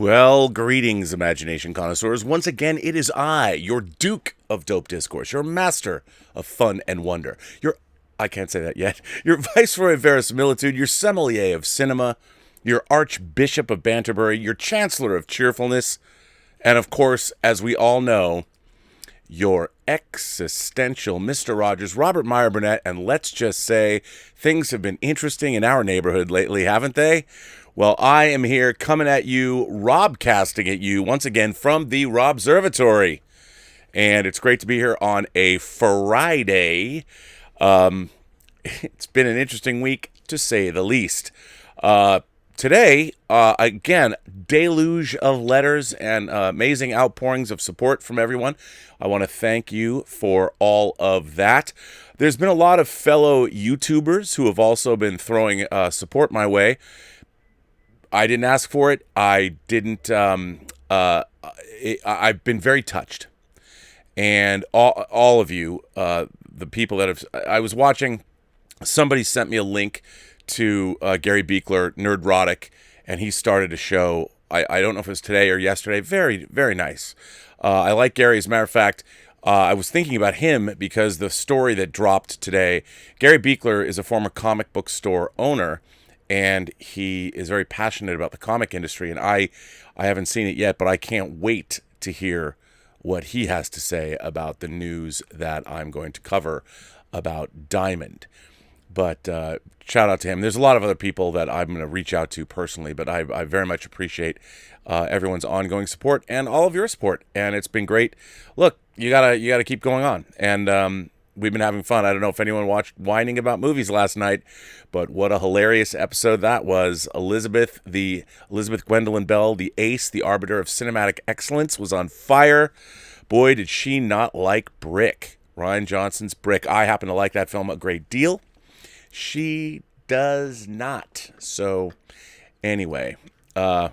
Well, greetings, imagination connoisseurs. Once again, it is I, your Duke of Dope Discourse, your master of fun and wonder, I can't say that yet, your Viceroy of Verisimilitude, your sommelier of cinema, your Archbishop of Banterbury, your Chancellor of Cheerfulness, and of course, as we all know, your existential Mr. Rogers, Robert Meyer Burnett, and let's just say things have been interesting in our neighborhood lately, haven't they? Well, I am here coming at you, Robcasting at you once again from the Robservatory. And it's great to be here on a Friday. It's been an interesting week, to say the least. Today, again, deluge of letters and amazing outpourings of support from everyone. I want to thank you for all of that. There's been a lot of fellow YouTubers who have also been throwing support my way. I didn't ask for it. I didn't. I've been very touched, and all of you, the people that have. I was watching. Somebody sent me a link to Gary Beekler, Nerdrotic, and he started a show. I don't know if it was today or yesterday. Very, very nice. I like Gary. As a matter of fact, I was thinking about him because the story that dropped today. Gary Beekler is a former comic book store owner. And he is very passionate about the comic industry, and I haven't seen it yet, but I can't wait to hear what he has to say about the news that I'm going to cover about Diamond. But shout out to him. There's a lot of other people that I'm going to reach out to personally, but I very much appreciate everyone's ongoing support and all of your support, and it's been great. Look, you gotta keep going on, and we've been having fun. I don't know if anyone watched Whining About Movies last night, but what a hilarious episode that was. Elizabeth Gwendolyn Bell, the ace, the arbiter of cinematic excellence, was on fire. Boy, did she not like Brick. Rian Johnson's Brick. I happen to like that film a great deal. She does not. So, anyway, I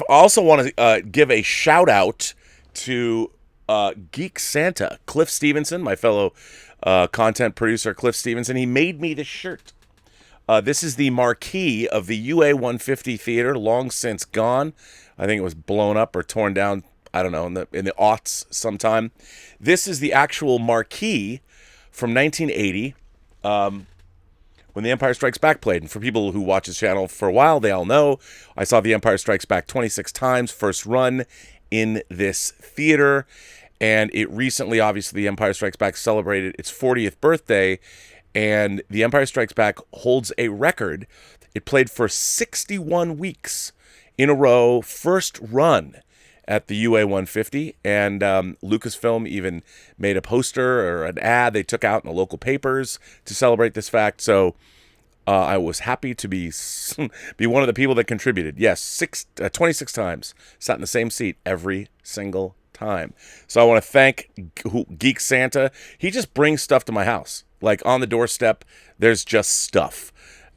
also want to give a shout out to Geek Santa, Cliff Stevenson, my fellow content producer, Cliff Stevenson. He made me this shirt. This is the marquee of the UA 150 Theater, long since gone. I think it was blown up or torn down, I don't know, in the aughts sometime. This is the actual marquee from 1980, when The Empire Strikes Back played. And for people who watch this channel for a while, they all know I saw The Empire Strikes Back 26 times, first run in this theater. And it recently, obviously, The Empire Strikes Back celebrated its 40th birthday, and The Empire Strikes Back holds a record. It played for 61 weeks in a row, first run at the UA 150, and Lucasfilm even made a poster or an ad they took out in the local papers to celebrate this fact. So I was happy to be one of the people that contributed. Yes, 26 times, sat in the same seat every single time. So I want to thank Geek Santa. He just brings stuff to my house. Like on the doorstep, there's just stuff.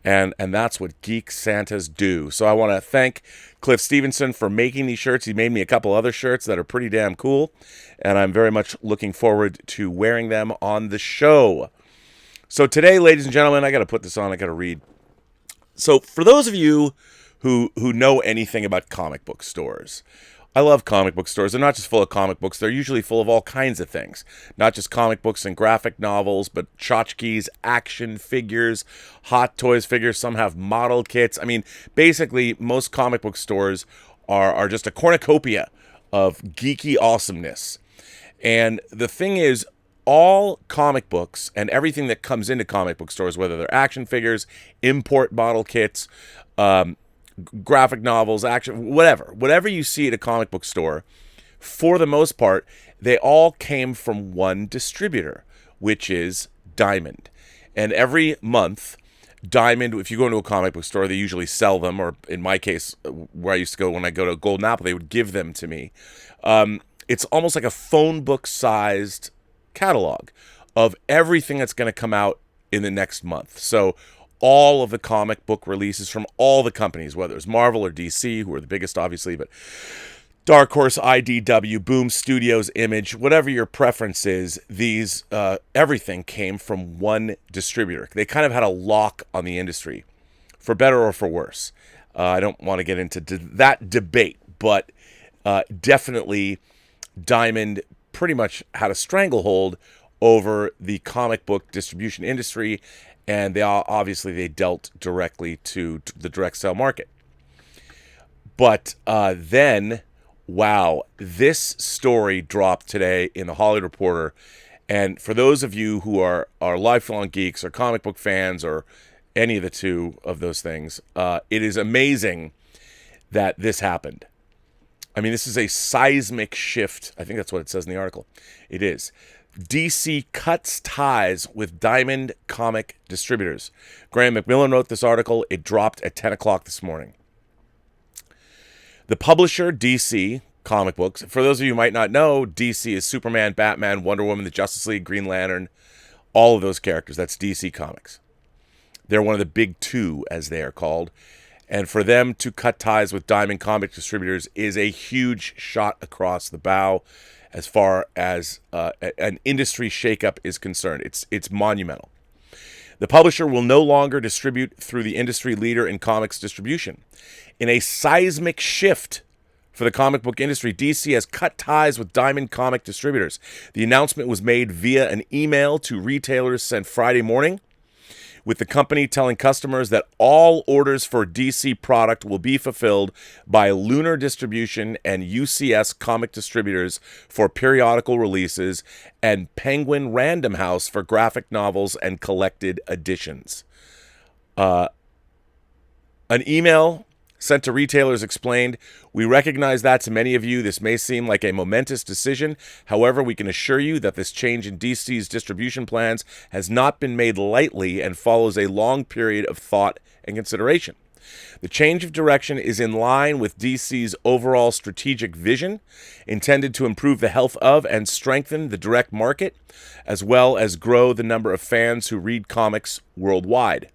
And that's what Geek Santas do. So I want to thank Cliff Stevenson for making these shirts. He made me a couple other shirts that are pretty damn cool. And I'm very much looking forward to wearing them on the show. So today, ladies and gentlemen, I got to put this on. I got to read. So for those of you who know anything about comic book stores, I love comic book stores. They're not just full of comic books. They're usually full of all kinds of things. Not just comic books and graphic novels, but tchotchkes, action figures, Hot Toys figures. Some have model kits. I mean, basically, most comic book stores are just a cornucopia of geeky awesomeness. And the thing is, all comic books and everything that comes into comic book stores, whether they're action figures, import model kits, graphic novels, action, whatever you see at a comic book store, for the most part, they all came from one distributor, which is Diamond. And every month, Diamond, if you go into a comic book store, they usually sell them, or in my case, where I used to go when I go to Golden Apple, they would give them to me. It's almost like a phone book-sized catalog of everything that's going to come out in the next month. So all of the comic book releases from all the companies, whether it's Marvel or DC, who are the biggest, obviously, but Dark Horse, IDW, Boom Studios, Image, whatever your preference is, these everything came from one distributor. They kind of had a lock on the industry, for better or for worse. I don't want to get into that debate, but definitely Diamond pretty much had a stranglehold over the comic book distribution industry, and they dealt directly to the direct sale market. But then, wow, this story dropped today in the Hollywood Reporter. And for those of you who are lifelong geeks or comic book fans or any of the two of those things, it is amazing that this happened. I mean, this is a seismic shift. I think that's what it says in the article. It is. DC cuts ties with Diamond comic distributors. Graham McMillan wrote this article. It dropped at 10 o'clock this morning. The publisher, DC Comic Books, for those of you who might not know, DC is Superman, Batman, Wonder Woman, the Justice League, Green Lantern, all of those characters. That's DC Comics. They're one of the big two, as they are called. And for them to cut ties with Diamond comic distributors is a huge shot across the bow as far as an industry shakeup is concerned. It's monumental. The publisher will no longer distribute through the industry leader in comics distribution. In a seismic shift for the comic book industry, DC has cut ties with Diamond comic distributors. The announcement was made via an email to retailers sent Friday morning, with the company telling customers that all orders for DC product will be fulfilled by Lunar Distribution and UCS comic distributors for periodical releases and Penguin Random House for graphic novels and collected editions. An email sent to retailers explained, "We recognize that to many of you this may seem like a momentous decision. However, we can assure you that this change in DC's distribution plans has not been made lightly and follows a long period of thought and consideration. The change of direction is in line with DC's overall strategic vision, intended to improve the health of and strengthen the direct market, as well as grow the number of fans who read comics worldwide."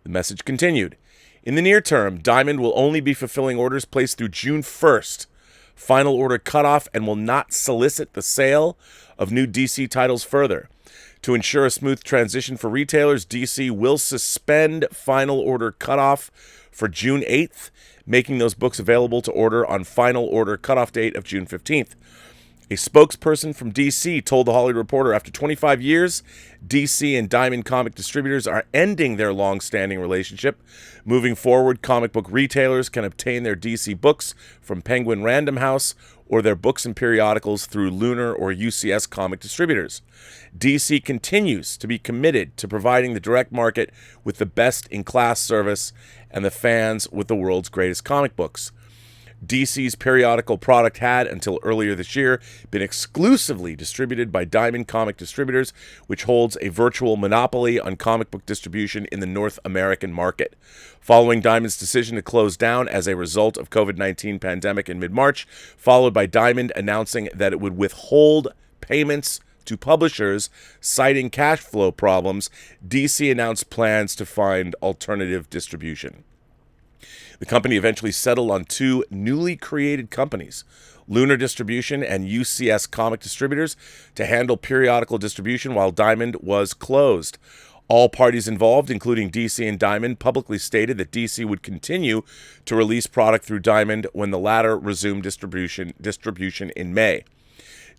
The message continued. "In the near term, Diamond will only be fulfilling orders placed through June 1st, final order cutoff, and will not solicit the sale of new DC titles further. To ensure a smooth transition for retailers, DC will suspend final order cutoff for June 8th, making those books available to order on final order cutoff date of June 15th. A spokesperson from DC told the Hollywood Reporter, after 25 years, DC and Diamond comic distributors are ending their long-standing relationship. Moving forward, comic book retailers can obtain their DC books from Penguin Random House or their books and periodicals through Lunar or UCS comic distributors. DC continues to be committed to providing the direct market with the best-in-class service and the fans with the world's greatest comic books. DC's periodical product had, until earlier this year, been exclusively distributed by Diamond Comic Distributors, which holds a virtual monopoly on comic book distribution in the North American market. Following Diamond's decision to close down as a result of COVID-19 pandemic in mid-March, followed by Diamond announcing that it would withhold payments to publishers, citing cash flow problems, DC announced plans to find alternative distribution. The company eventually settled on two newly created companies, Lunar Distribution and UCS Comic Distributors, to handle periodical distribution while Diamond was closed. All parties involved, including DC and Diamond, publicly stated that DC would continue to release product through Diamond when the latter resumed distribution in May.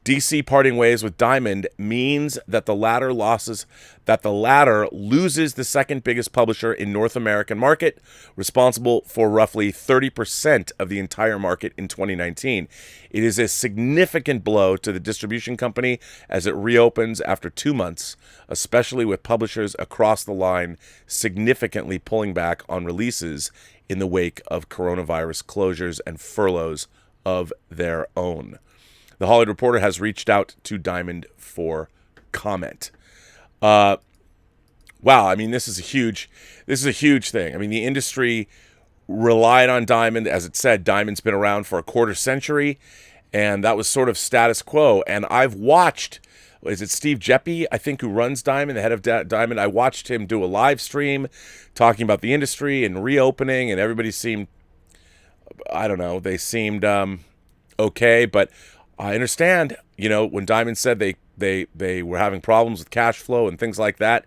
DC parting ways with Diamond means that the latter loses the second biggest publisher in North American market, responsible for roughly 30% of the entire market in 2019. It is a significant blow to the distribution company as it reopens after 2 months, especially with publishers across the line significantly pulling back on releases in the wake of coronavirus closures and furloughs of their own. The Hollywood Reporter has reached out to Diamond for comment. Wow, I mean, this is a huge thing. I mean, the industry relied on Diamond. As it said, Diamond's been around for a quarter century, and that was sort of status quo. And I've watched, is it Steve Jeppe, I think, who runs Diamond, the head of Diamond? I watched him do a live stream talking about the industry and reopening, and everybody seemed, I don't know, they seemed okay, but I understand, when Diamond said they were having problems with cash flow and things like that.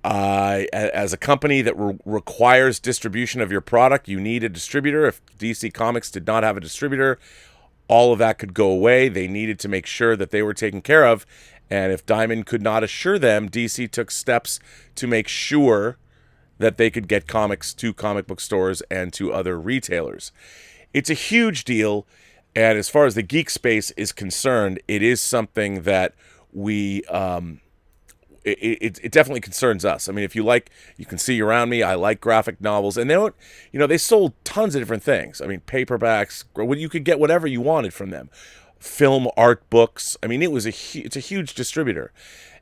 As a company that requires distribution of your product, you need a distributor. If DC Comics did not have a distributor, all of that could go away. They needed to make sure that they were taken care of. And if Diamond could not assure them, DC took steps to make sure that they could get comics to comic book stores and to other retailers. It's a huge deal. And as far as the geek space is concerned, it is something that we... It definitely concerns us. I mean, if you like, you can see around me, I like graphic novels, and they don't, they sold tons of different things. I mean, paperbacks, you could get whatever you wanted from them. Film, art, books. I mean, it's a huge distributor,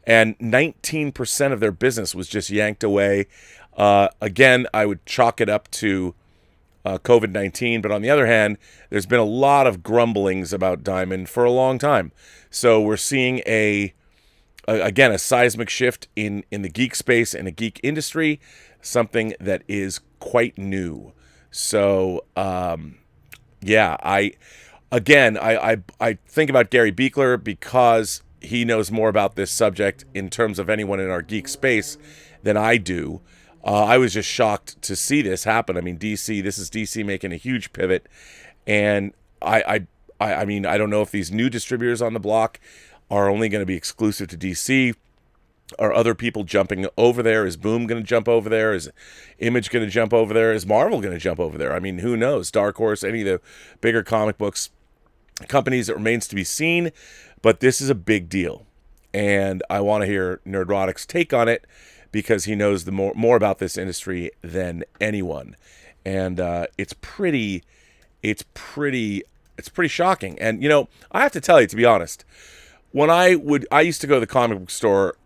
and 19% of their business was just yanked away. Again, I would chalk it up to COVID-19, but on the other hand, there's been a lot of grumblings about Diamond for a long time. So we're seeing again, a seismic shift in the geek space and a geek industry, something that is quite new. So, yeah, I think about Gary Beekler because he knows more about this subject in terms of anyone in our geek space than I do. I was just shocked to see this happen. I mean, this is DC making a huge pivot, and I mean, I don't know if these new distributors on the block are only going to be exclusive to DC. Are other people jumping over there? Is Boom going to jump over there? Is Image going to jump over there? Is Marvel going to jump over there? I mean, who knows? Dark Horse, any of the bigger comic books companies, it remains to be seen. But this is a big deal. And I want to hear Nerdrotic's take on it because he knows more about this industry than anyone. And it's pretty shocking. And, I have to tell you, to be honest, when I used to go to the comic book store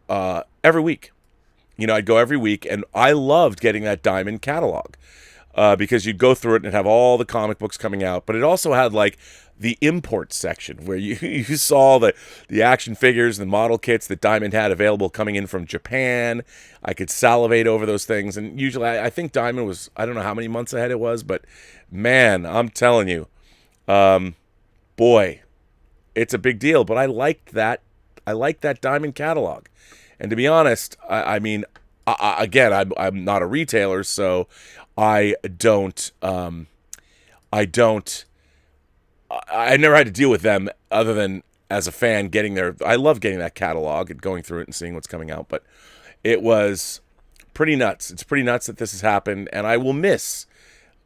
every week. I'd go every week, and I loved getting that Diamond catalog because you'd go through it and it'd have all the comic books coming out. But it also had like the import section where you saw the action figures and the model kits that Diamond had available coming in from Japan. I could salivate over those things, and usually I think Diamond was, I don't know how many months ahead it was, but man, I'm telling you, boy. It's a big deal, but I liked that Diamond catalog. And to be honest, I mean, again, I'm not a retailer, so I never had to deal with them other than as a fan I love getting that catalog and going through it and seeing what's coming out, but it was pretty nuts. It's pretty nuts that this has happened, and I will miss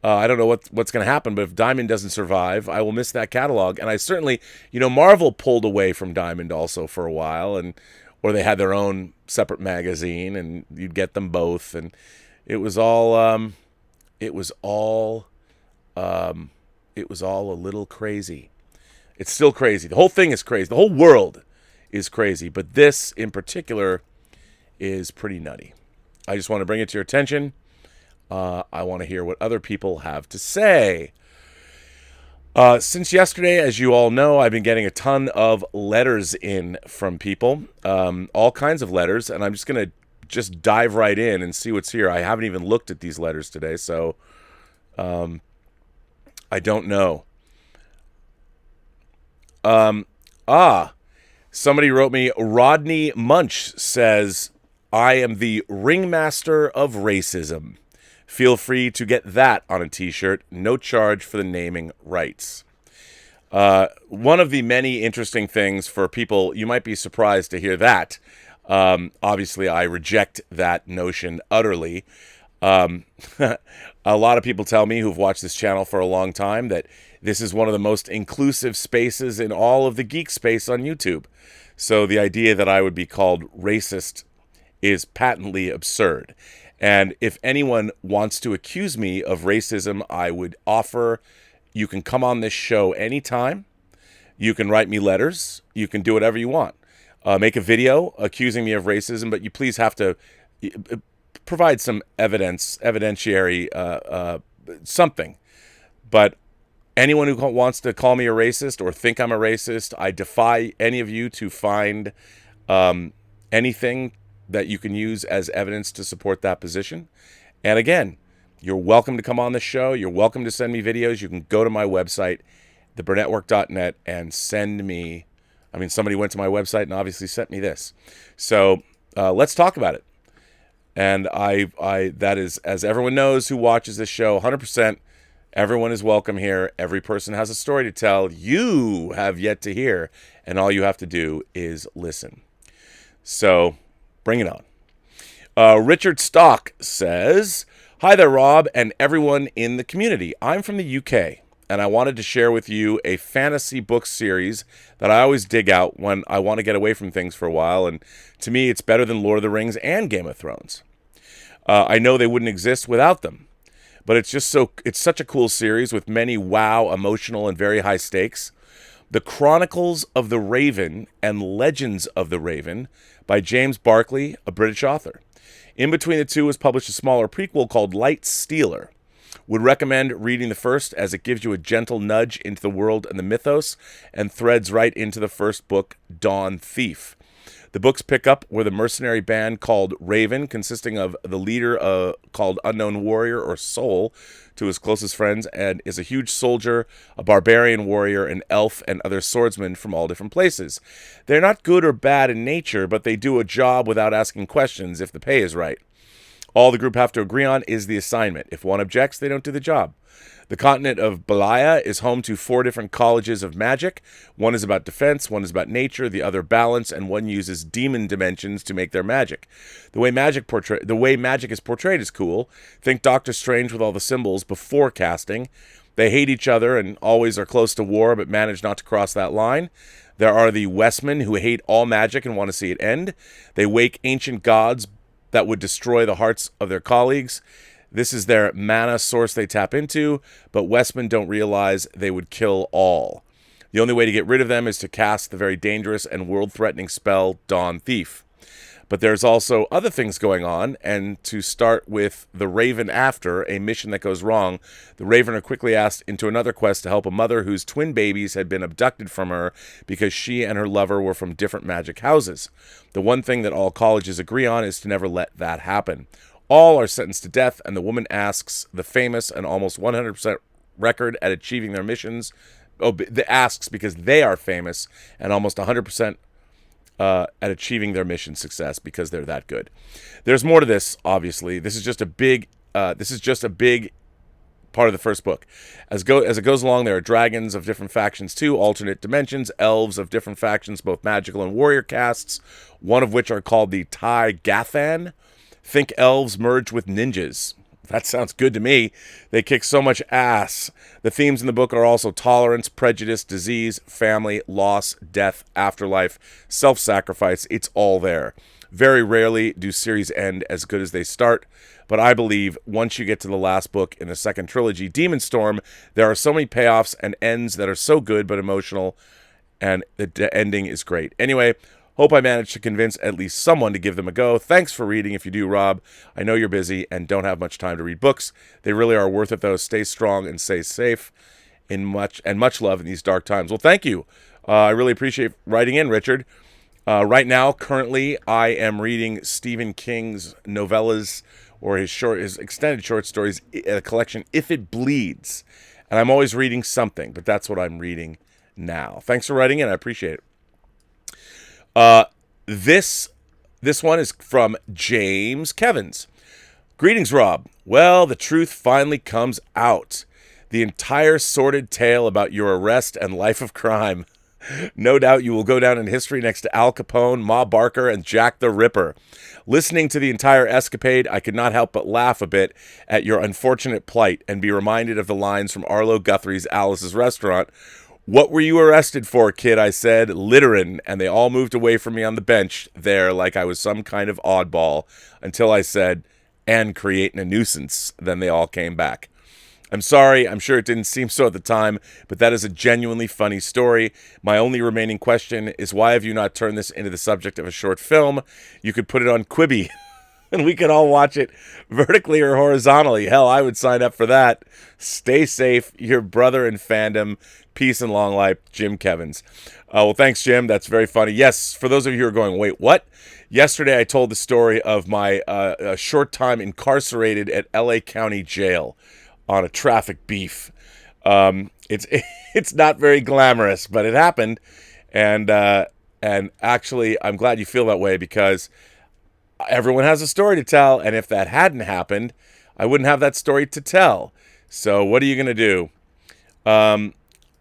I don't know what's going to happen, but if Diamond doesn't survive, I will miss that catalog. And I certainly, Marvel pulled away from Diamond also for a while, or they had their own separate magazine, and you'd get them both, and it was all a little crazy. It's still crazy. The whole thing is crazy. The whole world is crazy, but this in particular is pretty nutty. I just want to bring it to your attention. I want to hear what other people have to say. Since yesterday, as you all know, I've been getting a ton of letters in from people, all kinds of letters, and I'm just going to dive right in and see what's here. I haven't even looked at these letters today, so I don't know. Somebody wrote me, Rodney Munch says, I am the ringmaster of racism. Feel free to get that on a t-shirt. No charge for the naming rights. One of the many interesting things for people, you might be surprised to hear that. Obviously, I reject that notion utterly. A lot of people tell me who've watched this channel for a long time that this is one of the most inclusive spaces in all of the geek space on YouTube. So the idea that I would be called racist is patently absurd. And if anyone wants to accuse me of racism, I would offer, you can come on this show anytime. You can write me letters. You can do whatever you want. Make a video accusing me of racism, but you please have to provide some evidentiary, something. But anyone who wants to call me a racist or think I'm a racist, I defy any of you to find anything that you can use as evidence to support that position. And again, you're welcome to come on the show. You're welcome to send me videos. You can go to my website, theburnettwork.net, and send me, somebody went to my website and obviously sent me this. So let's talk about it. And that is, as everyone knows who watches this show, 100%, everyone is welcome here. Every person has a story to tell you have yet to hear, and all you have to do is listen. So, bring it on. Richard Stock says, "Hi there, Rob, and everyone in the community. I'm from the UK, and I wanted to share with you a fantasy book series that I always dig out when I want to get away from things for a while, and to me, it's better than Lord of the Rings and Game of Thrones. I know they wouldn't exist without them, but it's such a cool series with many wow, emotional, and very high stakes. The Chronicles of the Raven and Legends of the Raven by James Barclay, a British author. In between the two was published a smaller prequel called Light Stealer. Would recommend reading the first, as it gives you a gentle nudge into the world and the mythos and threads right into the first book, Dawn Thief. The books pick up where the mercenary band called Raven, consisting of the leader called Unknown Warrior or Soul, to his closest friends, and is a huge soldier, a barbarian warrior, an elf, and other swordsmen from all different places. They're not good or bad in nature, but they do a job without asking questions if the pay is right. All the group have to agree on is the assignment. If one objects, they don't do the job. The continent of Balaya is home to 4 different colleges of magic. One is about defense, one is about nature, the other balance, and one uses demon dimensions to make their magic. The way magic is portrayed is cool. Think Doctor Strange with all the symbols before casting. They hate each other and always are close to war, but manage not to cross that line. There are the Westmen, who hate all magic and want to see it end. They wake ancient gods that would destroy the hearts of their colleagues. This is their mana source they tap into, but Westmen don't realize they would kill all. The only way to get rid of them is to cast the very dangerous and world-threatening spell Dawn Thief. But there's also other things going on, and to start with the Raven after a mission that goes wrong, the Raven are quickly asked into another quest to help a mother whose twin babies had been abducted from her because she and her lover were from different magic houses. The one thing that all colleges agree on is to never let that happen. All are sentenced to death, and the woman asks the famous and almost 100% record at achieving their missions. Asks because they are famous and almost 100% at achieving their mission success because they're that good. There's more to this, obviously. This is just a big part of the first book. As it goes along, there are dragons of different factions too, alternate dimensions, elves of different factions, both magical and warrior castes, one of which are called the Tai Gathan. Think elves merged with ninjas. That sounds good to me. They kick so much ass. The themes in the book are also tolerance, prejudice, disease, family, loss, death, afterlife, self-sacrifice. It's all there. Very rarely do series end as good as they start, but I believe once you get to the last book in the second trilogy, Demon Storm, there are so many payoffs and ends that are so good but emotional, and the ending is great. Anyway, hope I managed to convince at least someone to give them a go. Thanks for reading if you do, Rob. I know you're busy and don't have much time to read books. They really are worth it, though. Stay strong and stay safe. Much love in these dark times. Well, thank you. I really appreciate writing in, Richard. Right now, currently, I am reading Stephen King's novellas, or his extended short stories, a collection, If It Bleeds. And I'm always reading something, but that's what I'm reading now. Thanks for writing in. I appreciate it. This one is from James Kevins. Greetings, Rob. Well, the truth finally comes out. The entire sordid tale about your arrest and life of crime. No doubt you will go down in history next to Al Capone, Ma Barker, and Jack the Ripper. Listening to the entire escapade, I could not help but laugh a bit at your unfortunate plight and be reminded of the lines from Arlo Guthrie's Alice's Restaurant. What were you arrested for, kid? I said, litterin', and they all moved away from me on the bench there like I was some kind of oddball until I said, and creating a nuisance. Then they all came back. I'm sorry, I'm sure it didn't seem so at the time, but that is a genuinely funny story. My only remaining question is why have you not turned this into the subject of a short film? You could put it on Quibi, and we could all watch it vertically or horizontally. Hell, I would sign up for that. Stay safe, your brother in fandom. Peace and long life, Jim Kevins. Well, thanks, Jim. That's very funny. Yes, for those of you who are going, wait, what? Yesterday, I told the story of my short time incarcerated at L.A. County Jail on a traffic beef. It's not very glamorous, but it happened. And actually, I'm glad you feel that way because everyone has a story to tell, and if that hadn't happened, I wouldn't have that story to tell. So what are you going to do?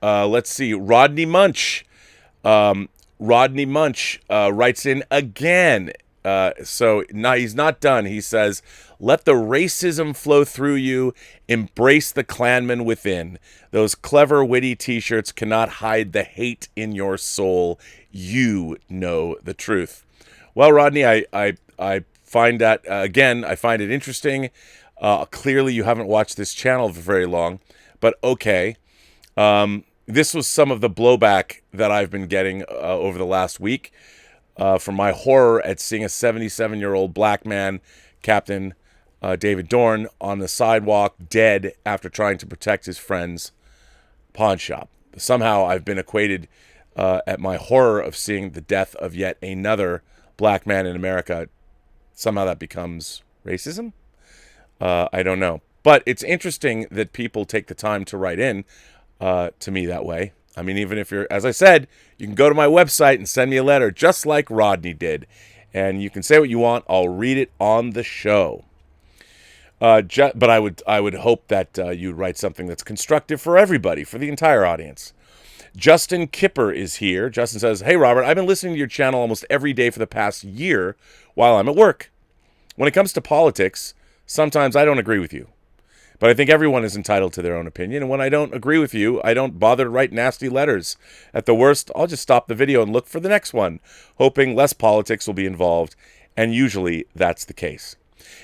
Let's see. Rodney Munch. Rodney Munch writes in again. So no, he's not done. He says, let the racism flow through you. Embrace the Klanman within. Those clever, witty t-shirts cannot hide the hate in your soul. You know the truth. Well, Rodney, I find that, again, I find it interesting. Clearly, you haven't watched this channel for very long, but okay. This was some of the blowback that I've been getting over the last week from my horror at seeing a 77-year-old black man, Captain David Dorn, on the sidewalk, dead after trying to protect his friend's pawn shop. Somehow I've been equated at my horror of seeing the death of yet another black man in America. Somehow that becomes racism? I don't know. But it's interesting that people take the time to write in to me that way. I mean, even if you're, as I said, you can go to my website and send me a letter just like Rodney did. And you can say what you want. I'll read it on the show. But I would hope that you'd write something that's constructive for everybody, for the entire audience. Justin Kipper is here. Justin says, hey, Robert, I've been listening to your channel almost every day for the past year while I'm at work. When it comes to politics, sometimes I don't agree with you. But I think everyone is entitled to their own opinion, and when I don't agree with you, I don't bother to write nasty letters. At the worst, I'll just stop the video and look for the next one, hoping less politics will be involved, and usually that's the case.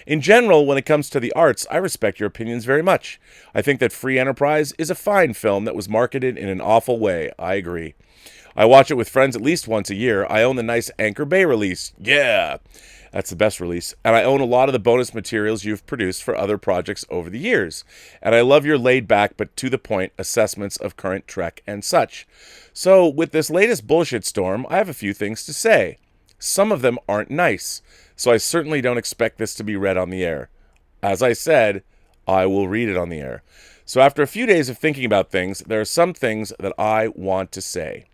In general, when it comes to the arts, I respect your opinions very much. I think that Free Enterprise is a fine film that was marketed in an awful way. I agree. I watch it with friends at least once a year. I own the nice Anchor Bay release. Yeah! That's the best release. And I own a lot of the bonus materials you've produced for other projects over the years. And I love your laid-back but to-the-point assessments of current Trek and such. So, with this latest bullshit storm, I have a few things to say. Some of them aren't nice, so I certainly don't expect this to be read on the air. As I said, I will read it on the air. So after a few days of thinking about things, there are some things that I want to say.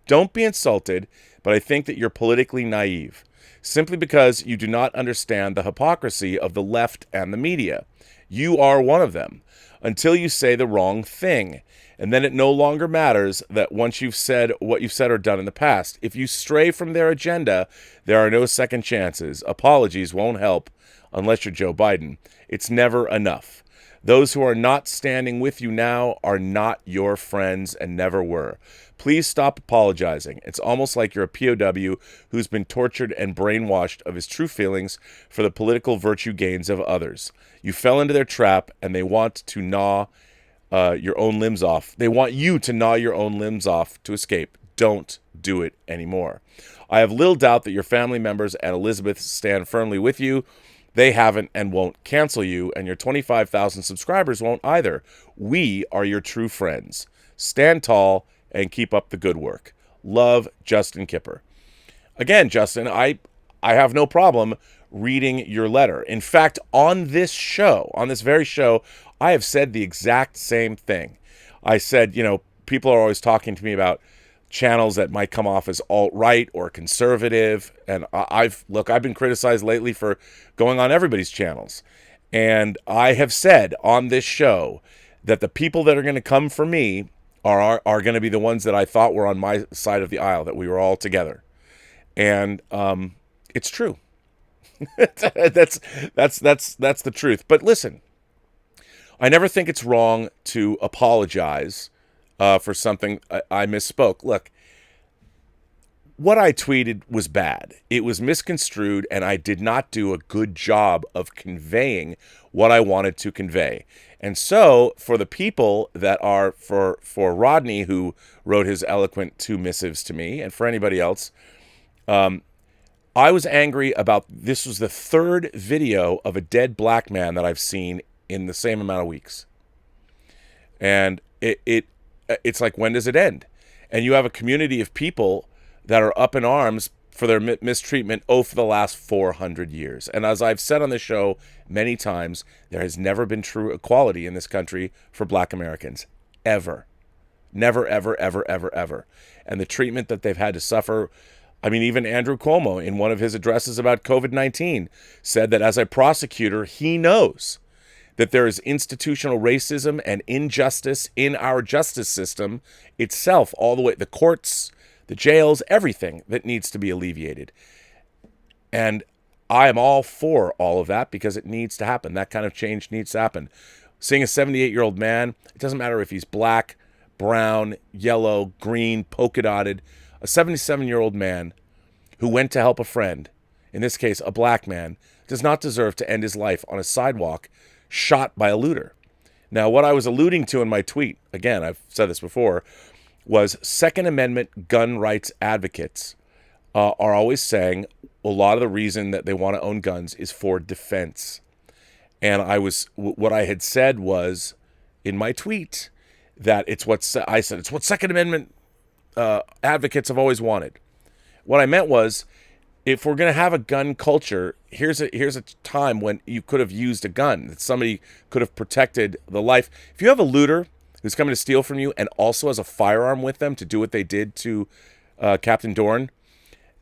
Don't be insulted, but I think that you're politically naive, simply because you do not understand the hypocrisy of the left and the media. You are one of them, until you say the wrong thing. And then it no longer matters that once you've said what you've said or done in the past. If you stray from their agenda, there are no second chances. Apologies won't help unless you're Joe Biden. It's never enough. Those who are not standing with you now are not your friends and never were. Please stop apologizing. It's almost like you're a POW who's been tortured and brainwashed of his true feelings for the political virtue gains of others. You fell into their trap, and they want to gnaw your own limbs off. They want you to gnaw your own limbs off to escape. Don't do it anymore. I have little doubt that your family members and Elizabeth stand firmly with you. They haven't and won't cancel you, and your 25,000 subscribers won't either. We are your true friends. Stand tall and keep up the good work. Love, Justin Kipper. Again, Justin, I have no problem reading your letter. In fact, on this show, on this very show, I have said the exact same thing. I said, people are always talking to me about channels that might come off as alt-right or conservative. And I've been criticized lately for going on everybody's channels. And I have said on this show that the people that are going to come for me are going to be the ones that I thought were on my side of the aisle, that we were all together. And it's true. that's the truth. But listen, I never think it's wrong to apologize for something I misspoke. Look, what I tweeted was bad. It was misconstrued, and I did not do a good job of conveying what I wanted to convey. And so, for the people that are, for Rodney, who wrote his eloquent 2 missives to me, and for anybody else, I was angry about, this was the 3rd video of a dead black man that I've seen in the same amount of weeks. And it's like, when does it end? And you have a community of people that are up in arms for their mistreatment for the last 400 years. And as I've said on the show many times, there has never been true equality in this country for black Americans. Ever. Never, ever, ever, ever, ever. And the treatment that they've had to suffer I mean, even Andrew Cuomo, in one of his addresses about COVID-19, said that as a prosecutor, he knows that there is institutional racism and injustice in our justice system itself, all the way, the courts, the jails, everything that needs to be alleviated. And I am all for all of that because it needs to happen. That kind of change needs to happen. Seeing a 78-year-old man, it doesn't matter if he's black, brown, yellow, green, polka dotted, a 77-year-old man who went to help a friend, in this case a black man, does not deserve to end his life on a sidewalk shot by a looter. Now, what I was alluding to in my tweet, again, I've said this before, was Second Amendment gun rights advocates are always saying a lot of the reason that they want to own guns is for defense. And what I had said was in my tweet that it's what Second Amendment advocates have always wanted. What I meant was, if we're going to have a gun culture, here's a time when you could have used a gun, that somebody could have protected the life. If you have a looter who's coming to steal from you and also has a firearm with them to do what they did to Captain Dorn,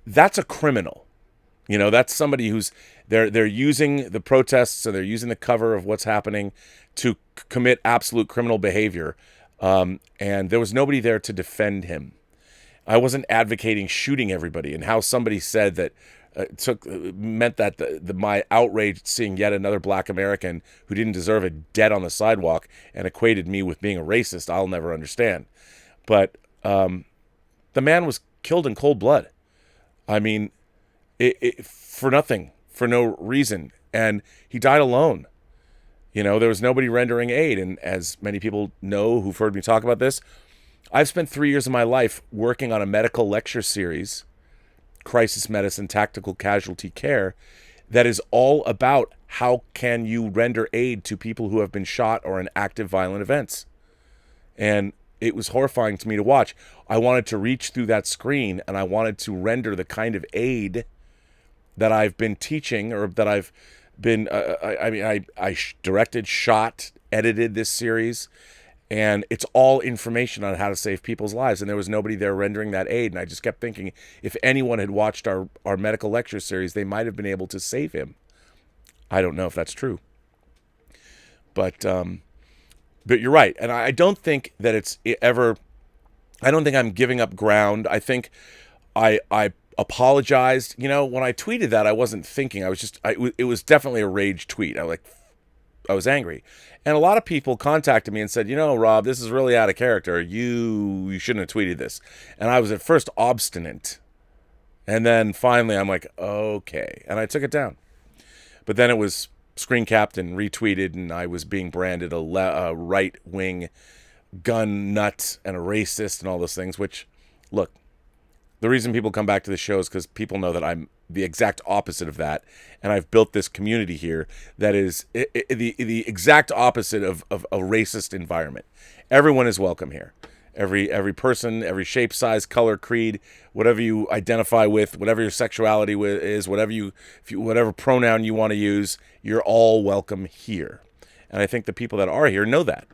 that's a criminal. You know, that's somebody who's they're using the protests and they're using the cover of what's happening to commit absolute criminal behavior. And there was nobody there to defend him. I wasn't advocating shooting everybody, and how somebody said that meant that my outrage at seeing yet another black American who didn't deserve it dead on the sidewalk and equated me with being a racist, I'll never understand. But the man was killed in cold blood. I mean, for nothing, for no reason, and he died alone. You know, there was nobody rendering aid, and as many people know who've heard me talk about this, I've spent 3 years of my life working on a medical lecture series, Crisis Medicine, Tactical Casualty Care, that is all about how can you render aid to people who have been shot or in active violent events. And it was horrifying to me to watch. I wanted to reach through that screen and I wanted to render the kind of aid that I've been teaching, or that I've been, I directed, shot, edited this series. And it's all information on how to save people's lives. And there was nobody there rendering that aid. And I just kept thinking, if anyone had watched our medical lecture series, they might have been able to save him. I don't know if that's true. But you're right. And I don't think that I don't think I'm giving up ground. I think I apologized. You know, when I tweeted that, I wasn't thinking. It was definitely a rage tweet. I was angry. And a lot of people contacted me and said, you know, Rob, this is really out of character. You shouldn't have tweeted this. And I was at first obstinate. And then finally I'm like, okay. And I took it down. But then it was screen capped and retweeted, and I was being branded a right-wing gun nut and a racist and all those things, which, look, the reason people come back to the show is because people know that I'm the exact opposite of that, and I've built this community here that is the exact opposite of a racist environment. Everyone is welcome here. Every person, every shape, size, color, creed, whatever you identify with, whatever your sexuality is, whatever pronoun you want to use, you're all welcome here. And I think the people that are here know that.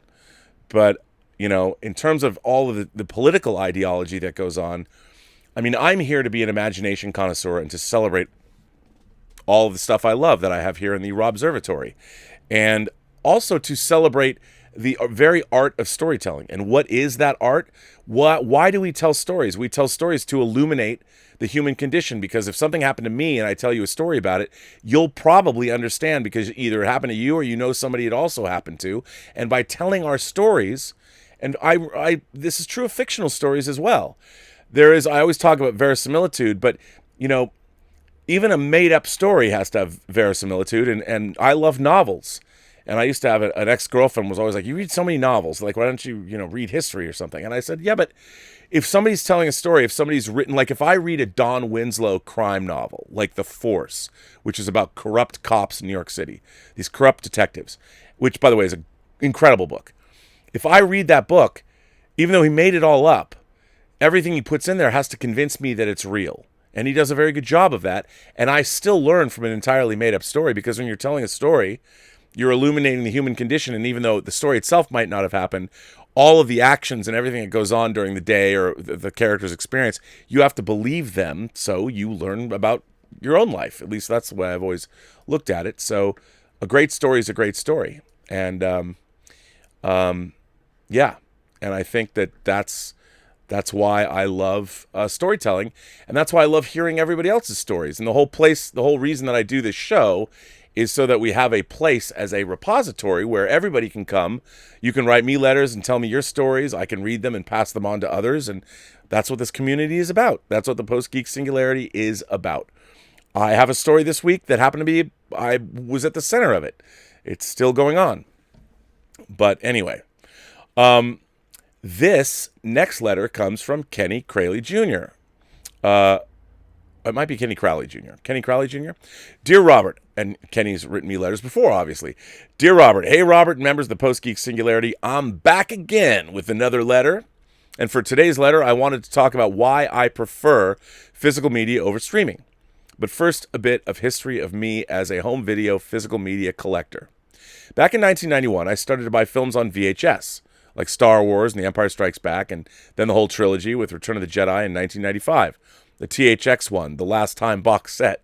But, you know, in terms of all of the political ideology that goes on, I mean, I'm here to be an imagination connoisseur and to celebrate all of the stuff I love that I have here in the Robservatory. And also to celebrate the very art of storytelling. And what is that art? Why do we tell stories? We tell stories to illuminate the human condition, because if something happened to me and I tell you a story about it, you'll probably understand, because either it happened to you or you know somebody it also happened to. And by telling our stories, and this is true of fictional stories as well. I always talk about verisimilitude, but, you know, even a made-up story has to have verisimilitude, and I love novels. And I used to have an ex-girlfriend was always like, you read so many novels, like, why don't you, read history or something? And I said, yeah, but if somebody's telling a story, if somebody's written, like if I read a Don Winslow crime novel, like The Force, which is about corrupt cops in New York City, these corrupt detectives, which, by the way, is an incredible book. If I read that book, even though he made it all up, everything he puts in there has to convince me that it's real. And he does a very good job of that. And I still learn from an entirely made-up story, because when you're telling a story, you're illuminating the human condition. And even though the story itself might not have happened, all of the actions and everything that goes on during the day or the character's experience, you have to believe them, so you learn about your own life. At least that's the way I've always looked at it. So a great story is a great story. And yeah, and I think that's why I love storytelling, and that's why I love hearing everybody else's stories. And the whole reason that I do this show is so that we have a place as a repository where everybody can come. You can write me letters and tell me your stories. I can read them and pass them on to others, and that's what this community is about. That's what the Post-Geek Singularity is about. I have a story this week that happened to be, I was at the center of it. It's still going on. But anyway, this next letter comes from Kenny Crowley Jr. It might be Kenny Crowley Jr. Kenny Crowley Jr. Dear Robert, and Kenny's written me letters before, obviously. Dear Robert, hey Robert, members of the Post-Geek Singularity, I'm back again with another letter. And for today's letter, I wanted to talk about why I prefer physical media over streaming. But first, a bit of history of me as a home video physical media collector. Back in 1991, I started to buy films on VHS, like Star Wars and The Empire Strikes Back, and then the whole trilogy with Return of the Jedi in 1995. The THX one, the Last Time box set.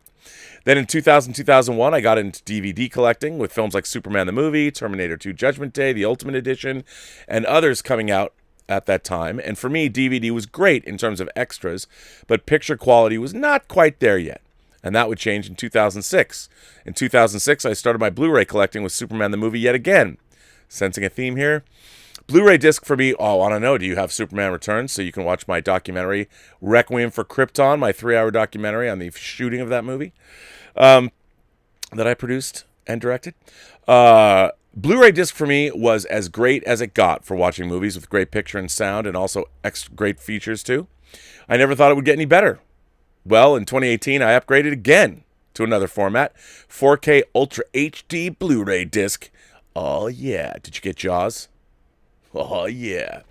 Then in 2000-2001, I got into DVD collecting with films like Superman the Movie, Terminator 2 Judgment Day, the Ultimate Edition, and others coming out at that time. And for me, DVD was great in terms of extras, but picture quality was not quite there yet. And that would change in 2006. In 2006, I started my Blu-ray collecting with Superman the Movie yet again. Sensing a theme here? Blu-ray disc for me, oh, I don't know, do you have Superman Returns so you can watch my documentary, Requiem for Krypton, my 3-hour documentary on the shooting of that movie that I produced and directed? Blu-ray disc for me was as great as it got for watching movies with great picture and sound and also great features too. I never thought it would get any better. Well, in 2018, I upgraded again to another format, 4K Ultra HD Blu-ray disc. Oh yeah, did you get Jaws? Oh, yeah.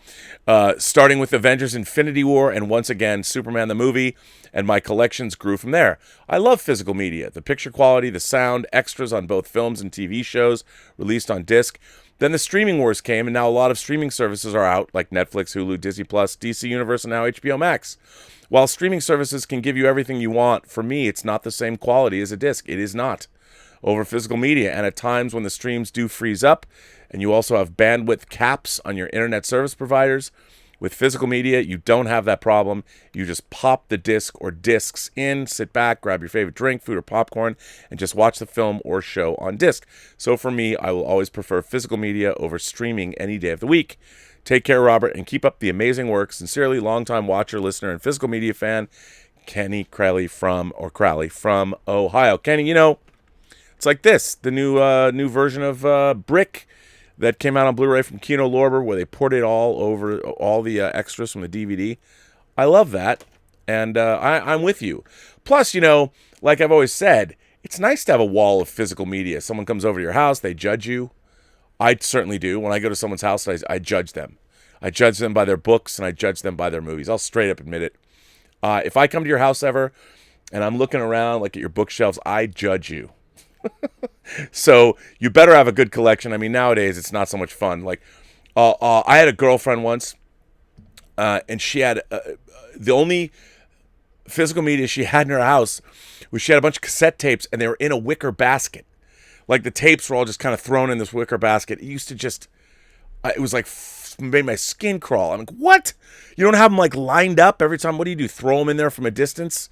Starting with Avengers Infinity War and once again Superman the Movie, and my collections grew from there. I love physical media, the picture quality, the sound, extras on both films and TV shows released on disc. Then the streaming wars came, and now a lot of streaming services are out, like Netflix, Hulu, Disney+, DC Universe, and now HBO Max. While streaming services can give you everything you want, for me, it's not the same quality as a disc. It is not. Over physical media, and at times when the streams do freeze up, and you also have bandwidth caps on your internet service providers, with physical media, you don't have that problem. You just pop the disc or discs in, sit back, grab your favorite drink, food, or popcorn, and just watch the film or show on disc. So for me, I will always prefer physical media over streaming any day of the week. Take care, Robert, and keep up the amazing work. Sincerely, longtime watcher, listener, and physical media fan, Kenny Crowley from Ohio. Kenny, it's like this, the new version of Brick that came out on Blu-ray from Kino Lorber, where they poured it all over all the extras from the DVD. I love that, and I'm with you. Plus, like I've always said, it's nice to have a wall of physical media. Someone comes over to your house, they judge you. I certainly do. When I go to someone's house, I judge them. I judge them by their books, and I judge them by their movies. I'll straight up admit it. If I come to your house ever, and I'm looking around like at your bookshelves, I judge you. So you better have a good collection. I mean, nowadays it's not so much fun. Like, I had a girlfriend once, and she had the only physical media she had in her house was she had a bunch of cassette tapes, and they were in a wicker basket. Like the tapes were all just kind of thrown in this wicker basket. It used to just, it was like made my skin crawl. I'm like, what? You don't have them like lined up every time? What do? Throw them in there from a distance?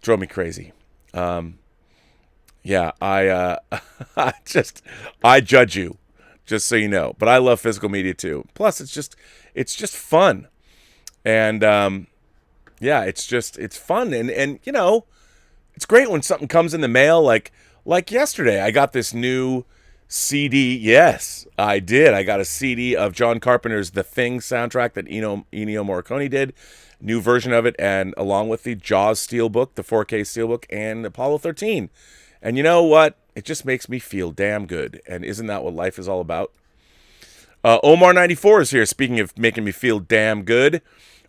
Drove me crazy. Yeah, I judge you, just so you know. But I love physical media too. Plus, it's just fun, and yeah, it's fun, and it's great when something comes in the mail. Like yesterday, I got this new CD. Yes, I did. I got a CD of John Carpenter's The Thing soundtrack that Ennio Morricone did. New version of it, and along with the Jaws steelbook, the 4K steelbook, and Apollo 13. And you know what? It just makes me feel damn good. And isn't that what life is all about? Omar94 is here. Speaking of making me feel damn good,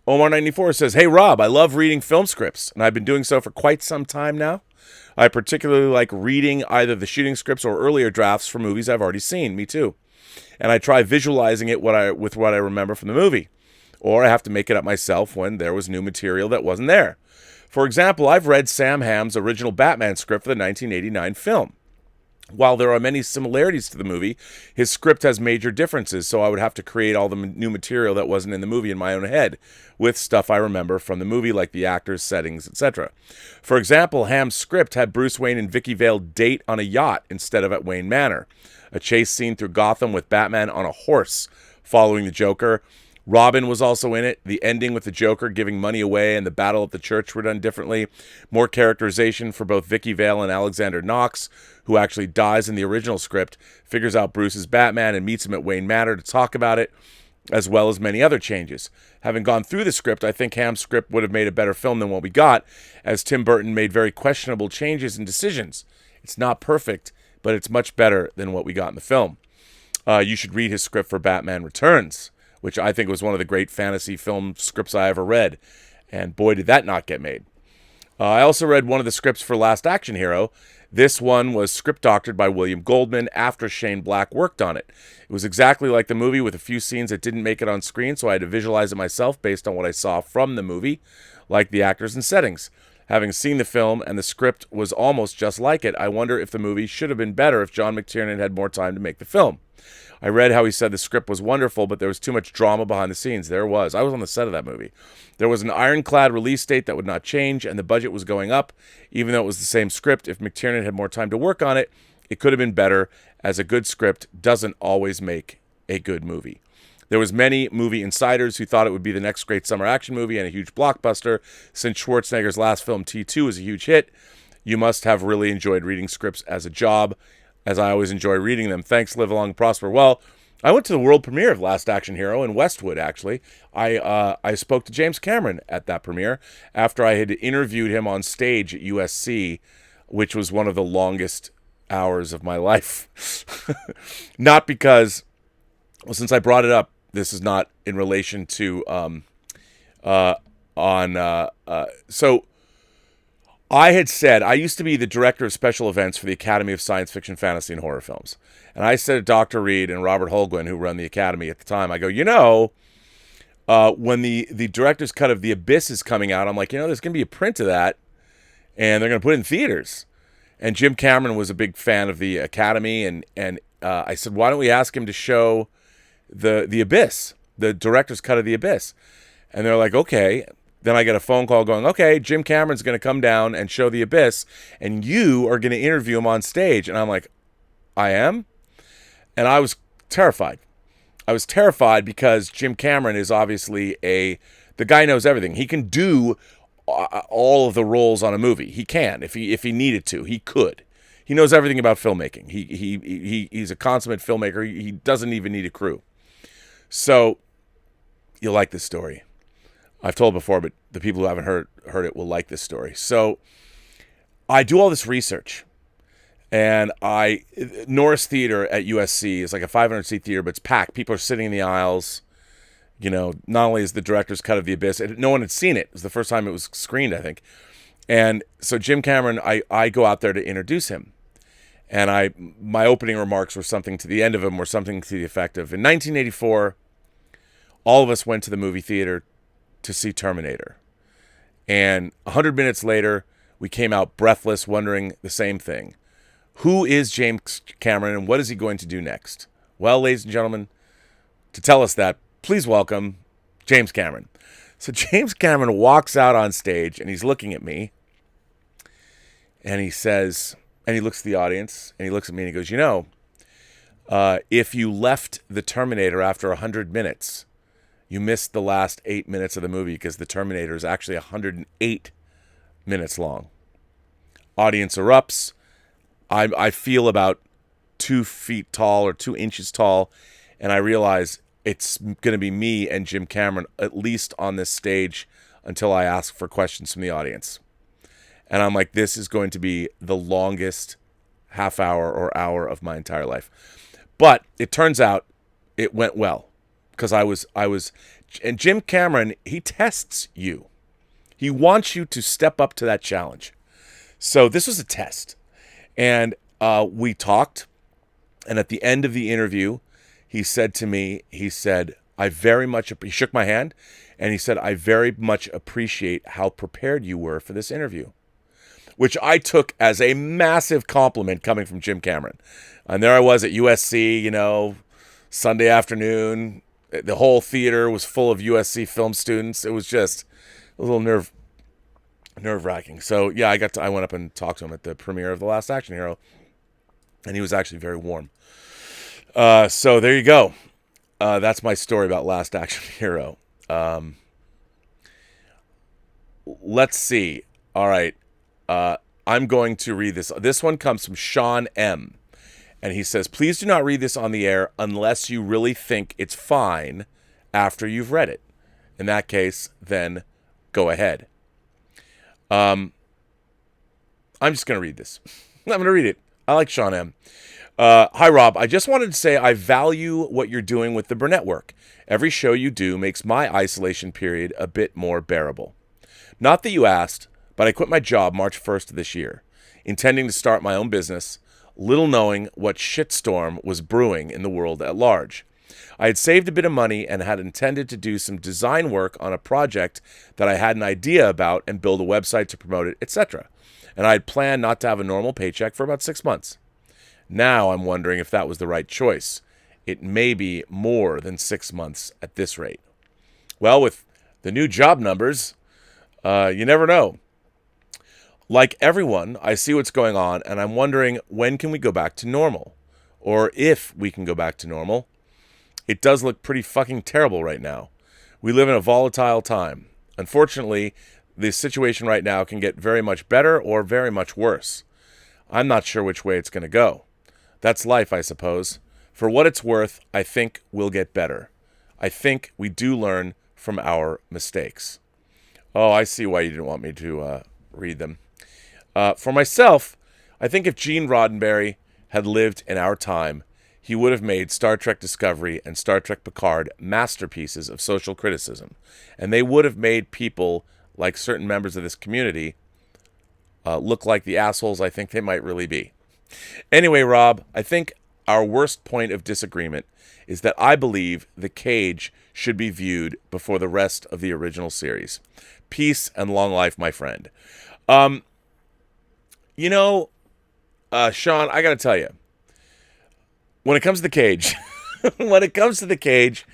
Omar94 says, hey, Rob, I love reading film scripts, and I've been doing so for quite some time now. I particularly like reading either the shooting scripts or earlier drafts for movies I've already seen. Me too. and I try visualizing it with what I remember from the movie. Or I have to make it up myself when there was new material that wasn't there. For example, I've read Sam Hamm's original Batman script for the 1989 film. While there are many similarities to the movie, his script has major differences, so I would have to create all the new material that wasn't in the movie in my own head, with stuff I remember from the movie, like the actors, settings, etc. For example, Hamm's script had Bruce Wayne and Vicky Vale date on a yacht instead of at Wayne Manor, a chase scene through Gotham with Batman on a horse following the Joker. Robin was also in it. The ending with the Joker giving money away and the battle at the church were done differently. More characterization for both Vicky Vale and Alexander Knox, who actually dies in the original script, figures out Bruce's Batman and meets him at Wayne Manor to talk about it, as well as many other changes. Having gone through the script, I think Hamm's script would have made a better film than what we got, as Tim Burton made very questionable changes and decisions. It's not perfect, but it's much better than what we got in the film. You should read his script for Batman Returns, which I think was one of the great fantasy film scripts I ever read. And boy, did that not get made. I also read one of the scripts for Last Action Hero. This one was script doctored by William Goldman after Shane Black worked on it. It was exactly like the movie with a few scenes that didn't make it on screen, so I had to visualize it myself based on what I saw from the movie, like the actors and settings. Having seen the film and the script was almost just like it, I wonder if the movie should have been better if John McTiernan had more time to make the film. I read how he said the script was wonderful, but there was too much drama behind the scenes. There was. I was on the set of that movie. There was an ironclad release date that would not change, and the budget was going up. Even though it was the same script, if McTiernan had more time to work on it, it could have been better, as a good script doesn't always make a good movie. There was many movie insiders who thought it would be the next great summer action movie and a huge blockbuster. Since Schwarzenegger's last film, T2, was a huge hit, you must have really enjoyed reading scripts as a job, as I always enjoy reading them. Thanks, live long, prosper. Well, I went to the world premiere of Last Action Hero in Westwood, actually. I spoke to James Cameron at that premiere after I had interviewed him on stage at USC, which was one of the longest hours of my life. Not because, well, since I brought it up, this is not in relation to, so I had said, I used to be the director of special events for the Academy of Science Fiction, Fantasy, and Horror Films. And I said to Dr. Reed and Robert Holguin, who run the Academy at the time, I go, when the director's cut of The Abyss is coming out, I'm like, there's going to be a print of that, and they're going to put it in theaters. And Jim Cameron was a big fan of the Academy, and I said, why don't we ask him to show the Abyss, the director's cut of The Abyss? And they're like, okay. Then I get a phone call going, okay, Jim Cameron's going to come down and show The Abyss, and you are going to interview him on stage. And I'm like, I am? And I was terrified. I was terrified because Jim Cameron is obviously the guy knows everything. He can do all of the roles on a movie. He can. If he needed to, he could. He knows everything about filmmaking. He's a consummate filmmaker. He doesn't even need a crew. So you'll like this story. I've told before, but the people who haven't heard it will like this story. So I do all this research, and Norris Theater at USC is like a 500-seat theater, but it's packed. People are sitting in the aisles. Not only is the director's cut of The Abyss, no one had seen it. It was the first time it was screened, I think. And so Jim Cameron, I go out there to introduce him. And my opening remarks were something to the end of them, were something to the effect of, in 1984, all of us went to the movie theater to see Terminator. And 100 minutes later, we came out breathless, wondering the same thing. Who is James Cameron, and what is he going to do next? Well, ladies and gentlemen, to tell us that, please welcome James Cameron. So James Cameron walks out on stage, and he's looking at me, and he says, and he looks at the audience, and he looks at me, and he goes, if you left the Terminator after 100 minutes, you missed the last 8 minutes of the movie, because the Terminator is actually 108 minutes long. Audience erupts. I feel about 2 feet tall or 2 inches tall, and I realize it's going to be me and Jim Cameron at least on this stage until I ask for questions from the audience. And I'm like, this is going to be the longest half hour or hour of my entire life. But it turns out it went well. Because I was, and Jim Cameron, he tests you. He wants you to step up to that challenge. So this was a test. And we talked. And at the end of the interview, he said to me, he said, he shook my hand, and he said, I very much appreciate how prepared you were for this interview, which I took as a massive compliment coming from Jim Cameron. And there I was at USC, Sunday afternoon. The whole theater was full of USC film students. It was just a little nerve-wracking. So yeah, I went up and talked to him at the premiere of The Last Action Hero, and he was actually very warm. So there you go. That's my story about Last Action Hero. Let's see. All right. I'm going to read this. This one comes from Sean M. And he says, please do not read this on the air unless you really think it's fine after you've read it. In that case, then go ahead. I'm just going to read this. I'm going to read it. I like Sean M. Hi, Rob. I just wanted to say I value what you're doing with the Burnettwork. Every show you do makes my isolation period a bit more bearable. Not that you asked, but I quit my job March 1st of this year, intending to start my own business, little knowing what shitstorm was brewing in the world at large. I had saved a bit of money and had intended to do some design work on a project that I had an idea about and build a website to promote it, etc. And I had planned not to have a normal paycheck for about 6 months. Now I'm wondering if that was the right choice. It may be more than 6 months at this rate. Well, with the new job numbers, you never know. Like everyone, I see what's going on, and I'm wondering, when can we go back to normal? Or if we can go back to normal. It does look pretty fucking terrible right now. We live in a volatile time. Unfortunately, the situation right now can get very much better or very much worse. I'm not sure which way it's going to go. That's life, I suppose. For what it's worth, I think we'll get better. I think we do learn from our mistakes. Oh, I see why you didn't want me to read them. For myself, I think if Gene Roddenberry had lived in our time, he would have made Star Trek Discovery and Star Trek Picard masterpieces of social criticism, and they would have made people, like certain members of this community, look like the assholes I think they might really be. Anyway, Rob, I think our worst point of disagreement is that I believe The Cage should be viewed before the rest of the original series. Peace and long life, my friend. Sean, I got to tell you, when it comes to The Cage,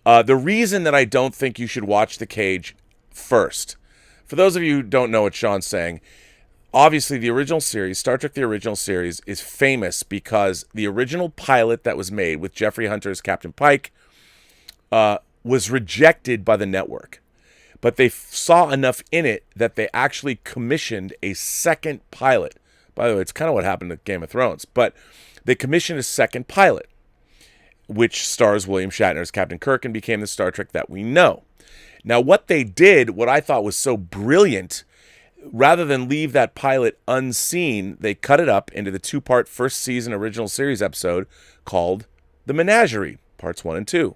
the reason that I don't think you should watch The Cage first, for those of you who don't know what Sean's saying, obviously the original series, Star Trek the original series, is famous because the original pilot that was made with Jeffrey Hunter as Captain Pike was rejected by the network. But they saw enough in it that they actually commissioned a second pilot. By the way, it's kind of what happened to Game of Thrones. But they commissioned a second pilot, which stars William Shatner as Captain Kirk and became the Star Trek that we know. Now, what they did, what I thought was so brilliant, rather than leave that pilot unseen, they cut it up into the 2-part first season original series episode called The Menagerie, parts 1 and 2.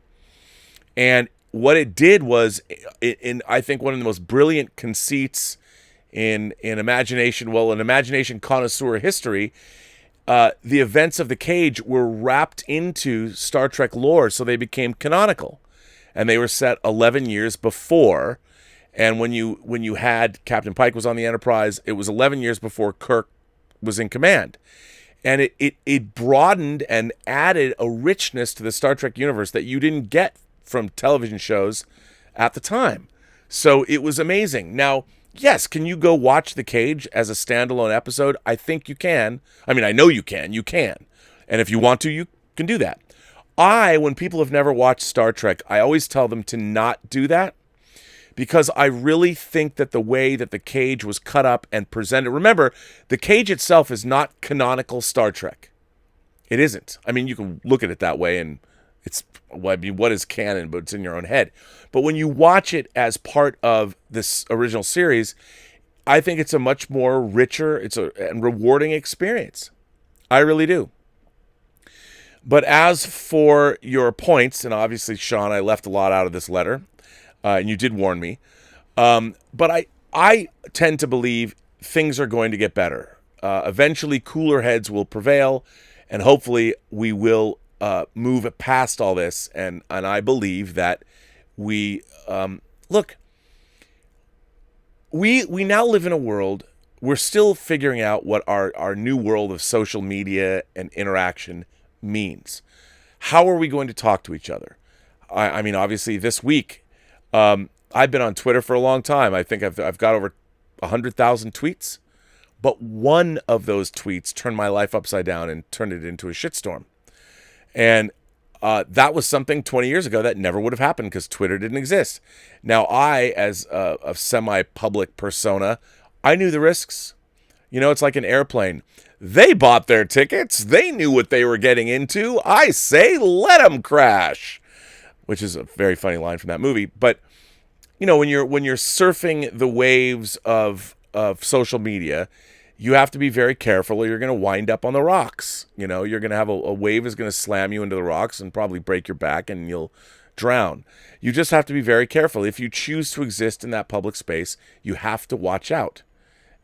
And what it did was, in I think one of the most brilliant conceits in imagination connoisseur history, the events of The Cage were wrapped into Star Trek lore, so they became canonical, and they were set 11 years before. And when you had Captain Pike was on the Enterprise, it was 11 years before Kirk was in command. And it broadened and added a richness to the Star Trek universe that you didn't get from television shows at the time. So it was amazing. Now, yes, can you go watch The Cage as a standalone episode? I think you can. I mean, I know you can. You can. And if you want to, you can do that. When people have never watched Star Trek, I always tell them to not do that, because I really think that the way that The Cage was cut up and presented... Remember, The Cage itself is not canonical Star Trek. It isn't. I mean, you can look at it that way, and what is canon, but it's in your own head. But when you watch it as part of this original series, I think it's a much more richer and rewarding experience. I really do. But as for your points, and obviously, Sean, I left a lot out of this letter, and you did warn me. But I tend to believe things are going to get better. Eventually, cooler heads will prevail, and hopefully we will move past all this, and I believe that we look. We now live in a world. We're still figuring out what our new world of social media and interaction means. How are we going to talk to each other? I mean, obviously, this week, I've been on Twitter for a long time. I think I've got over 100,000 tweets, but one of those tweets turned my life upside down and turned it into a shitstorm. And that was something 20 years ago that never would have happened because Twitter didn't exist. Now, I, as a semi-public persona, I knew the risks. You know, it's like an airplane. They bought their tickets. They knew what they were getting into. I say, let them crash, which is a very funny line from that movie. But you know, when you're surfing the waves of social media, you have to be very careful, or you're going to wind up on the rocks. You know, you're going to have a wave is going to slam you into the rocks and probably break your back, and you'll drown. You just have to be very careful. If you choose to exist in that public space, you have to watch out.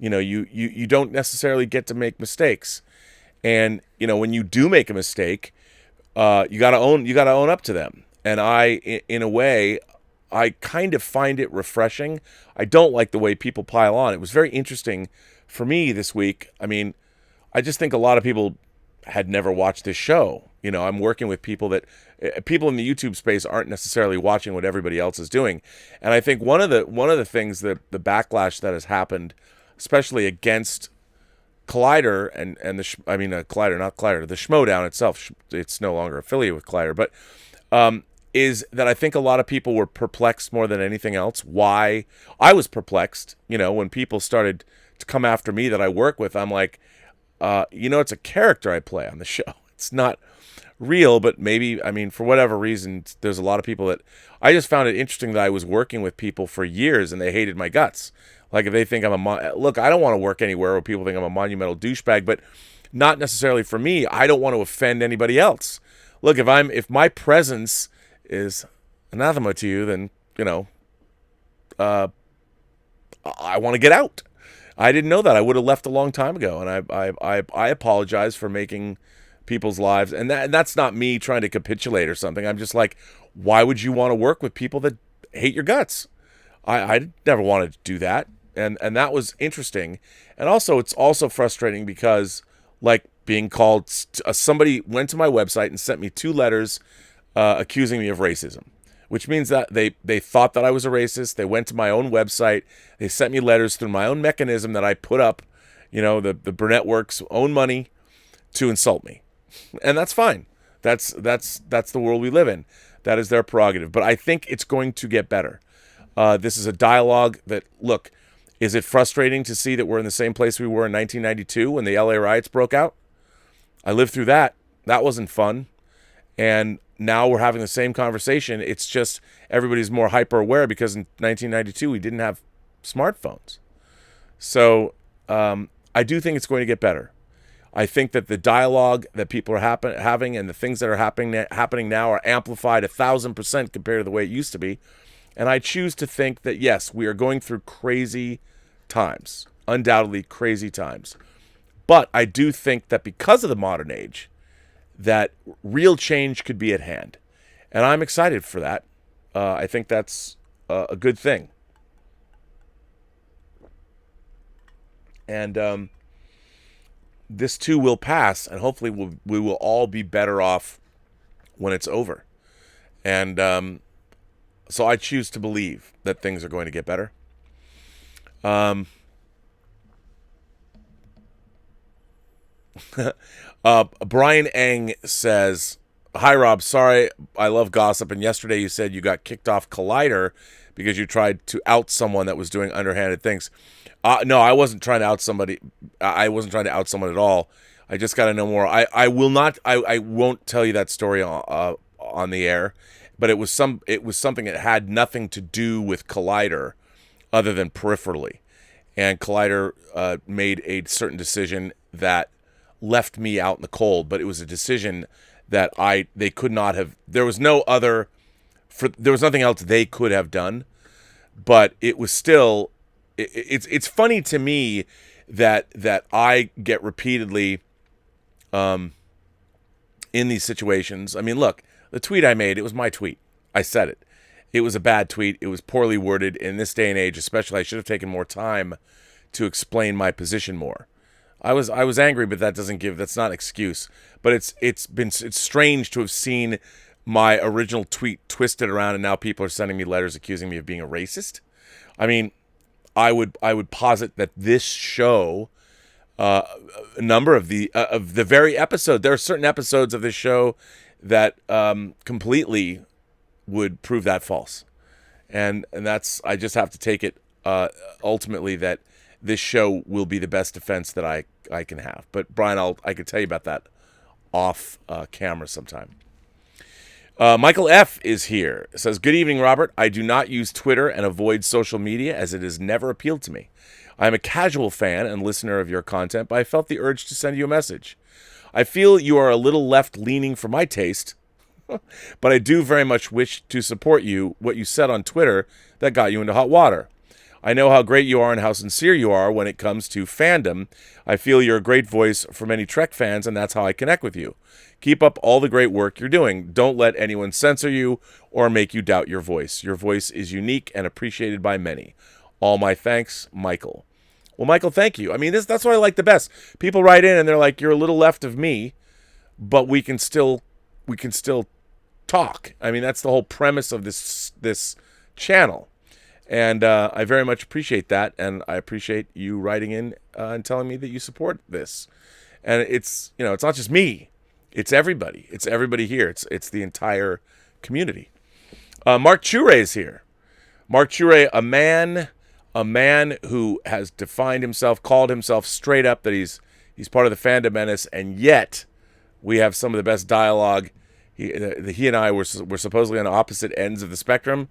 You know, you don't necessarily get to make mistakes, and you know, when you do make a mistake, you got to own up to them. And in a way, I kind of find it refreshing. I don't like the way people pile on. It was very interesting for me this week. I mean, I just think a lot of people had never watched this show. You know, I'm working with people in the YouTube space aren't necessarily watching what everybody else is doing. And I think one of the things that the backlash that has happened, especially against Collider and the Schmoedown itself, it's no longer affiliated with Collider, but is that I think a lot of people were perplexed more than anything else. Why? I was perplexed, you know, when people started to come after me that I work with. I'm like, you know, it's a character I play on the show. It's not real, but maybe, I mean, for whatever reason, there's a lot of people that I just found it interesting that I was working with people for years and they hated my guts. Like if they think look, I don't want to work anywhere where people think I'm a monumental douchebag, but not necessarily for me. I don't want to offend anybody else. Look, if my presence is anathema to you, then, you know, I want to get out. I didn't know that. I would have left a long time ago, and I apologize for making people's lives, and that's not me trying to capitulate or something. I'm just like, why would you want to work with people that hate your guts? I never wanted to do that, and that was interesting. And also, it's also frustrating because, like, being called, somebody went to my website and sent me 2 letters accusing me of racism, which means that they thought that I was a racist. They went to my own website. They sent me letters through my own mechanism that I put up, you know, the Burnettwork's own money, to insult me. And that's fine. That's the world we live in. That is their prerogative. But I think it's going to get better. This is a dialogue that, look, is it frustrating to see that we're in the same place we were in 1992 when the LA riots broke out? I lived through that. That wasn't fun. And now we're having the same conversation. It's just everybody's more hyper aware because in 1992 we didn't have smartphones. So I do think it's going to get better. I think that the dialogue that people are having and the things that are happening now are amplified 1,000% compared to the way it used to be. And I choose to think that, yes, we are going through crazy times, undoubtedly crazy times. But I do think that because of the modern age, that real change could be at hand. And I'm excited for that. I think that's a good thing. And this too will pass, and hopefully we will all be better off when it's over. And so I choose to believe that things are going to get better. Brian Eng says, "Hi Rob, sorry, I love gossip, and yesterday you said you got kicked off Collider because you tried to out someone that was doing underhanded things." No, I wasn't trying to out somebody. I wasn't trying to out someone at all. I just got to know more. I won't tell you that story on the air, but it was something that had nothing to do with Collider other than peripherally. And Collider made a certain decision that left me out in the cold, but it was a decision that they could not have. There was nothing else they could have done, but it was still. It's funny to me that I get repeatedly in these situations. I mean, look, the tweet I made, it was my tweet. I said it. It was a bad tweet. It was poorly worded. In this day and age, especially, I should have taken more time to explain my position more. I was angry, but that's not an excuse. But it's strange to have seen my original tweet twisted around, and now people are sending me letters accusing me of being a racist. I mean, I would posit that this show, a number of the very episode, there are certain episodes of this show that completely would prove that false, and that's, I just have to take it ultimately that this show will be the best defense that I can have. But Brian, I could tell you about that off camera sometime. Michael F. is here. It says, good evening, Robert. I do not use Twitter and avoid social media as it has never appealed to me. I am a casual fan and listener of your content, but I felt the urge to send you a message. I feel you are a little left-leaning for my taste, but I do very much wish to support what you said on Twitter that got you into hot water. I know how great you are and how sincere you are when it comes to fandom. I feel you're a great voice for many Trek fans, and that's how I connect with you. Keep up all the great work you're doing. Don't let anyone censor you or make you doubt your voice. Your voice is unique and appreciated by many. All my thanks, Michael. Well, Michael, thank you. I mean, that's what I like the best. People write in and they're like, you're a little left of me, but we can still talk. I mean, that's the whole premise of this channel. And I very much appreciate that, and I appreciate you writing in and telling me that you support this. And it's not just me; it's everybody. It's everybody here. It's the entire community. Mark Chure is here. Mark Chure, a man who has defined himself, called himself straight up that he's part of the fandom menace, and yet we have some of the best dialogue. He and I were supposedly on opposite ends of the spectrum,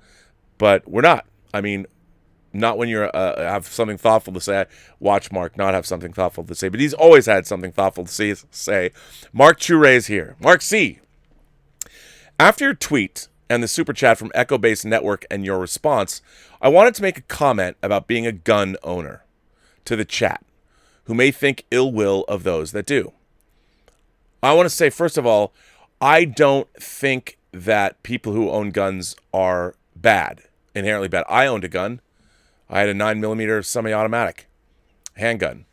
but we're not. I mean, not when you have something thoughtful to say. Watch Mark not have something thoughtful to say, but he's always had something thoughtful to say. Mark Chure is here. Mark C. After your tweet and the super chat from Echo Base Network and your response, I wanted to make a comment about being a gun owner to the chat, who may think ill will of those that do. I want to say, first of all, I don't think that people who own guns are bad. Inherently bad. I owned a gun. I had a 9mm semi-automatic handgun,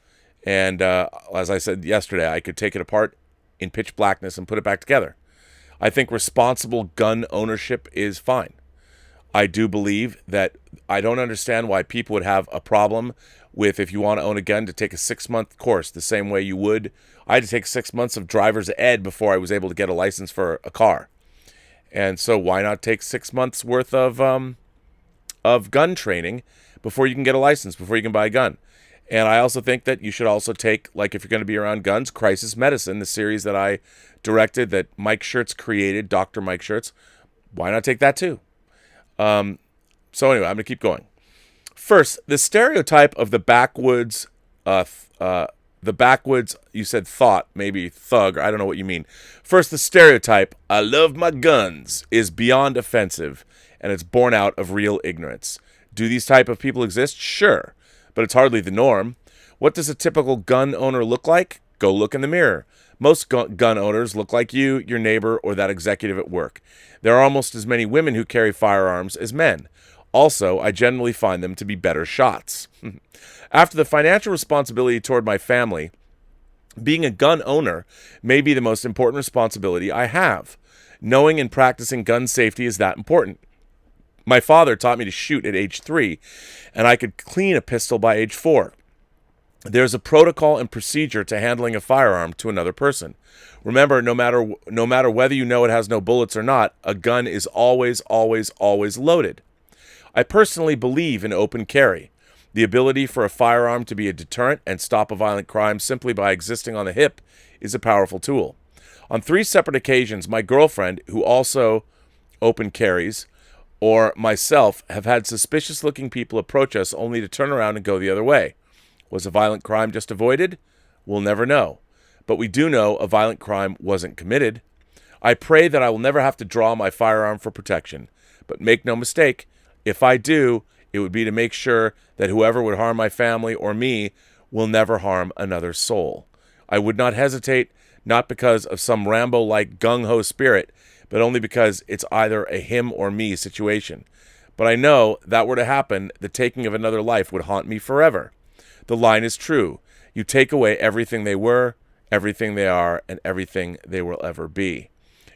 and as I said yesterday, I could take it apart in pitch blackness and put it back together. I think responsible gun ownership is fine. I do believe that I don't understand why people would have a problem with, if you want to own a gun, to take a 6-month course the same way you would. I had to take 6 months of driver's ed before I was able to get a license for a car, and so why not take 6 months worth of gun training before you can get a license, before you can buy a gun. And I also think that you should also take, like, if you're going to be around guns, Crisis Medicine, the series that I directed that Mike Schertz created, Dr. Mike Schertz. Why not take that too? So anyway, I'm going to keep going. First, the stereotype of the backwoods, you said thought, maybe thug, or I don't know what you mean. First, the stereotype, I love my guns, is beyond offensive, and it's born out of real ignorance. Do these type of people exist? Sure, but it's hardly the norm. What does a typical gun owner look like? Go look in the mirror. Most gun owners look like you, your neighbor, or that executive at work. There are almost as many women who carry firearms as men. Also, I generally find them to be better shots. After the financial responsibility toward my family, being a gun owner may be the most important responsibility I have. Knowing and practicing gun safety is that important. My father taught me to shoot at age 3, and I could clean a pistol by age 4. There's a protocol and procedure to handling a firearm to another person. Remember, no matter whether you know it has no bullets or not, a gun is always, always, always loaded. I personally believe in open carry. The ability for a firearm to be a deterrent and stop a violent crime simply by existing on the hip is a powerful tool. On 3 separate occasions, my girlfriend, who also open carries, or myself have had suspicious-looking people approach us only to turn around and go the other way. Was a violent crime just avoided? We'll never know. But we do know a violent crime wasn't committed. I pray that I will never have to draw my firearm for protection. But make no mistake, if I do, it would be to make sure that whoever would harm my family or me will never harm another soul. I would not hesitate not because of some Rambo-like gung-ho spirit, but only because it's either a him or me situation. But I know that were to happen, the taking of another life would haunt me forever. The line is true. You take away everything they were, everything they are, and everything they will ever be.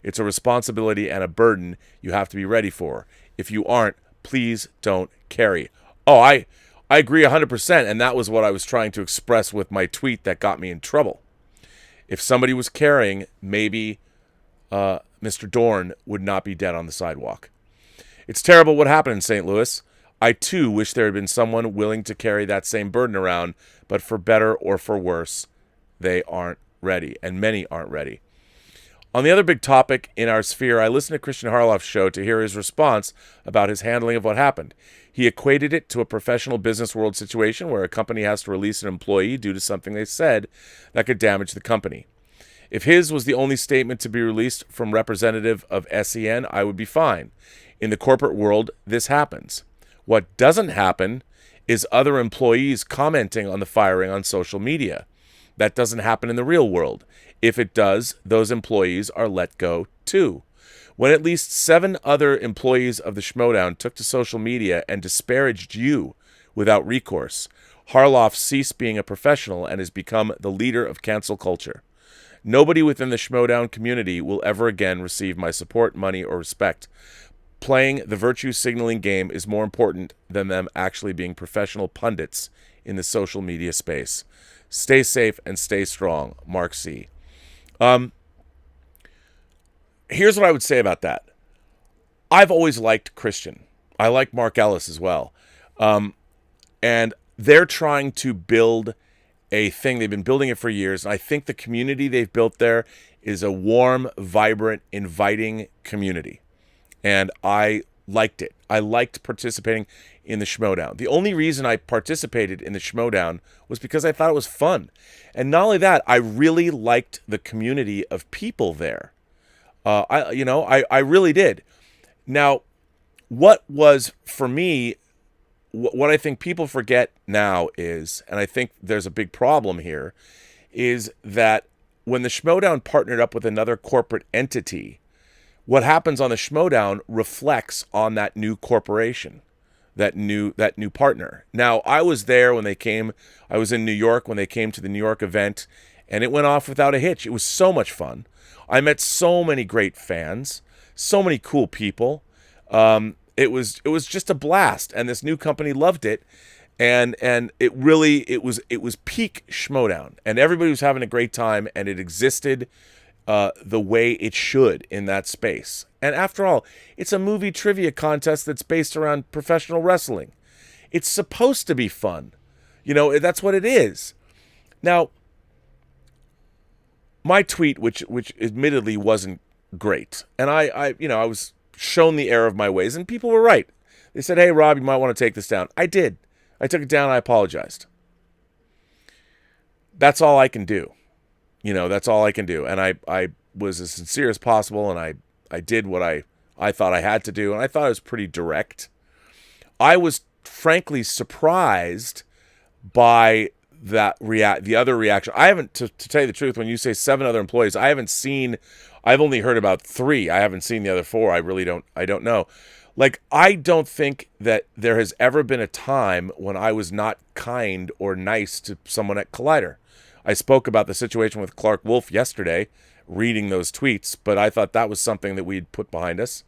It's a responsibility and a burden you have to be ready for. If you aren't, please don't carry. Oh, I agree 100%, and that was what I was trying to express with my tweet that got me in trouble. If somebody was carrying, maybe Mr. Dorn would not be dead on the sidewalk. It's terrible what happened in St. Louis. I, too, wish there had been someone willing to carry that same burden around, but for better or for worse, they aren't ready, and many aren't ready. On the other big topic in our sphere, I listened to Christian Harloff's show to hear his response about his handling of what happened. He equated it to a professional business world situation where a company has to release an employee due to something they said that could damage the company. If his was the only statement to be released from representative of SEN, I would be fine. In the corporate world, this happens. What doesn't happen is other employees commenting on the firing on social media. That doesn't happen in the real world. If it does, those employees are let go too. When at least 7 other employees of the Schmoedown took to social media and disparaged you without recourse, Harloff ceased being a professional and has become the leader of cancel culture. Nobody within the Schmoedown community will ever again receive my support, money, or respect. Playing the virtue signaling game is more important than them actually being professional pundits in the social media space. Stay safe and stay strong, Mark C. Here's what I would say about that. I've always liked Christian. I like Mark Ellis as well. And they're trying to build a thing. They've been building it for years. And I think the community they've built there is a warm, vibrant, inviting community. And I liked it. I liked participating in the Schmoedown. The only reason I participated in the Schmoedown was because I thought it was fun. And not only that, I really liked the community of people there. I really did. Now, what was, for me, what I think people forget now is, and I think there's a big problem here, is that when the Schmoedown partnered up with another corporate entity, what happens on the Schmoedown reflects on that new corporation, that new partner. Now, I was there when they came. I was in New York when they came to the New York event, and it went off without a hitch. It was so much fun. I met so many great fans, so many cool people. It was just a blast, and this new company loved it, and it was peak Schmoedown, and everybody was having a great time, and it existed the way it should in that space. And after all, it's a movie trivia contest that's based around professional wrestling. It's supposed to be fun. That's what it is. Now, my tweet, which admittedly wasn't great, and I was shown the error of my ways, and people were right. They said, "Hey, Rob, you might want to take this down." I did. I took it down. I apologized. That's all I can do. That's all I can do. And I was as sincere as possible, and I did what I thought I had to do, and I thought it was pretty direct. I was frankly surprised by the other reaction. I haven't, to tell you the truth, when you say 7 other employees, I've only heard about 3. I haven't seen the other 4. I don't know. I don't think that there has ever been a time when I was not kind or nice to someone at Collider. I spoke about the situation with Clark Wolf yesterday, reading those tweets, but I thought that was something that we'd put behind us.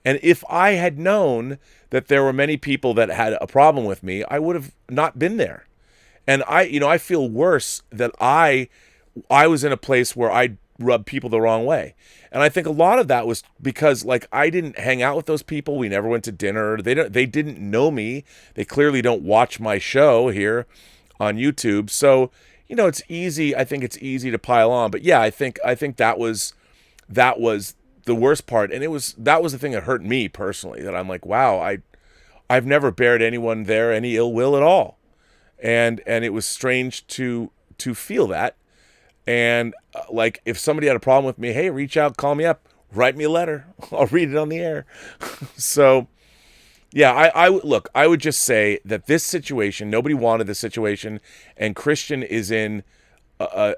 And if I had known that there were many people that had a problem with me, I would have not been there. And I feel worse that I was in a place where I rubbed people the wrong way. And I think a lot of that was because I didn't hang out with those people. We never went to dinner. They didn't know me. They clearly don't watch my show here on YouTube. So, it's easy. I think it's easy to pile on. But yeah, I think that was the worst part. And that was the thing that hurt me personally, that I'm like, wow, I've never bared anyone there any ill will at all. And it was strange to feel that. And if somebody had a problem with me, hey, reach out, call me up, write me a letter. I'll read it on the air. So, yeah, I would just say that this situation, nobody wanted this situation, and Christian is in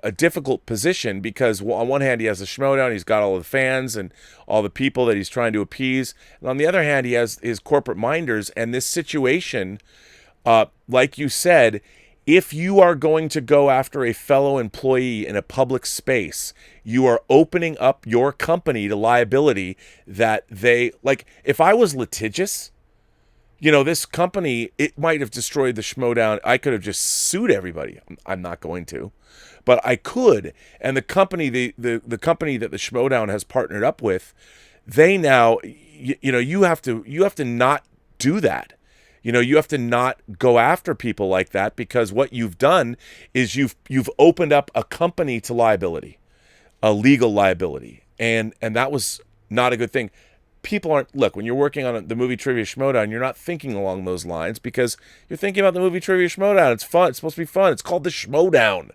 a difficult position because on one hand he has the Schmoedown, he's got all the fans and all the people that he's trying to appease, and on the other hand he has his corporate minders. And this situation, like you said, if you are going to go after a fellow employee in a public space, you are opening up your company to liability that they, like, if I was litigious, this company, it might have destroyed the Schmoedown. I could have just sued everybody. I'm not going to, but I could. And the company, the company that the Schmoedown has partnered up with, they now, you have to not do that. You have to not go after people like that, because what you've done is you've opened up a company to liability, a legal liability, and that was not a good thing. People aren't, look, when you're working on the movie Trivia Schmoedown, you're not thinking along those lines because you're thinking about the movie Trivia Schmoedown. It's fun. It's supposed to be fun. It's called the Schmoedown.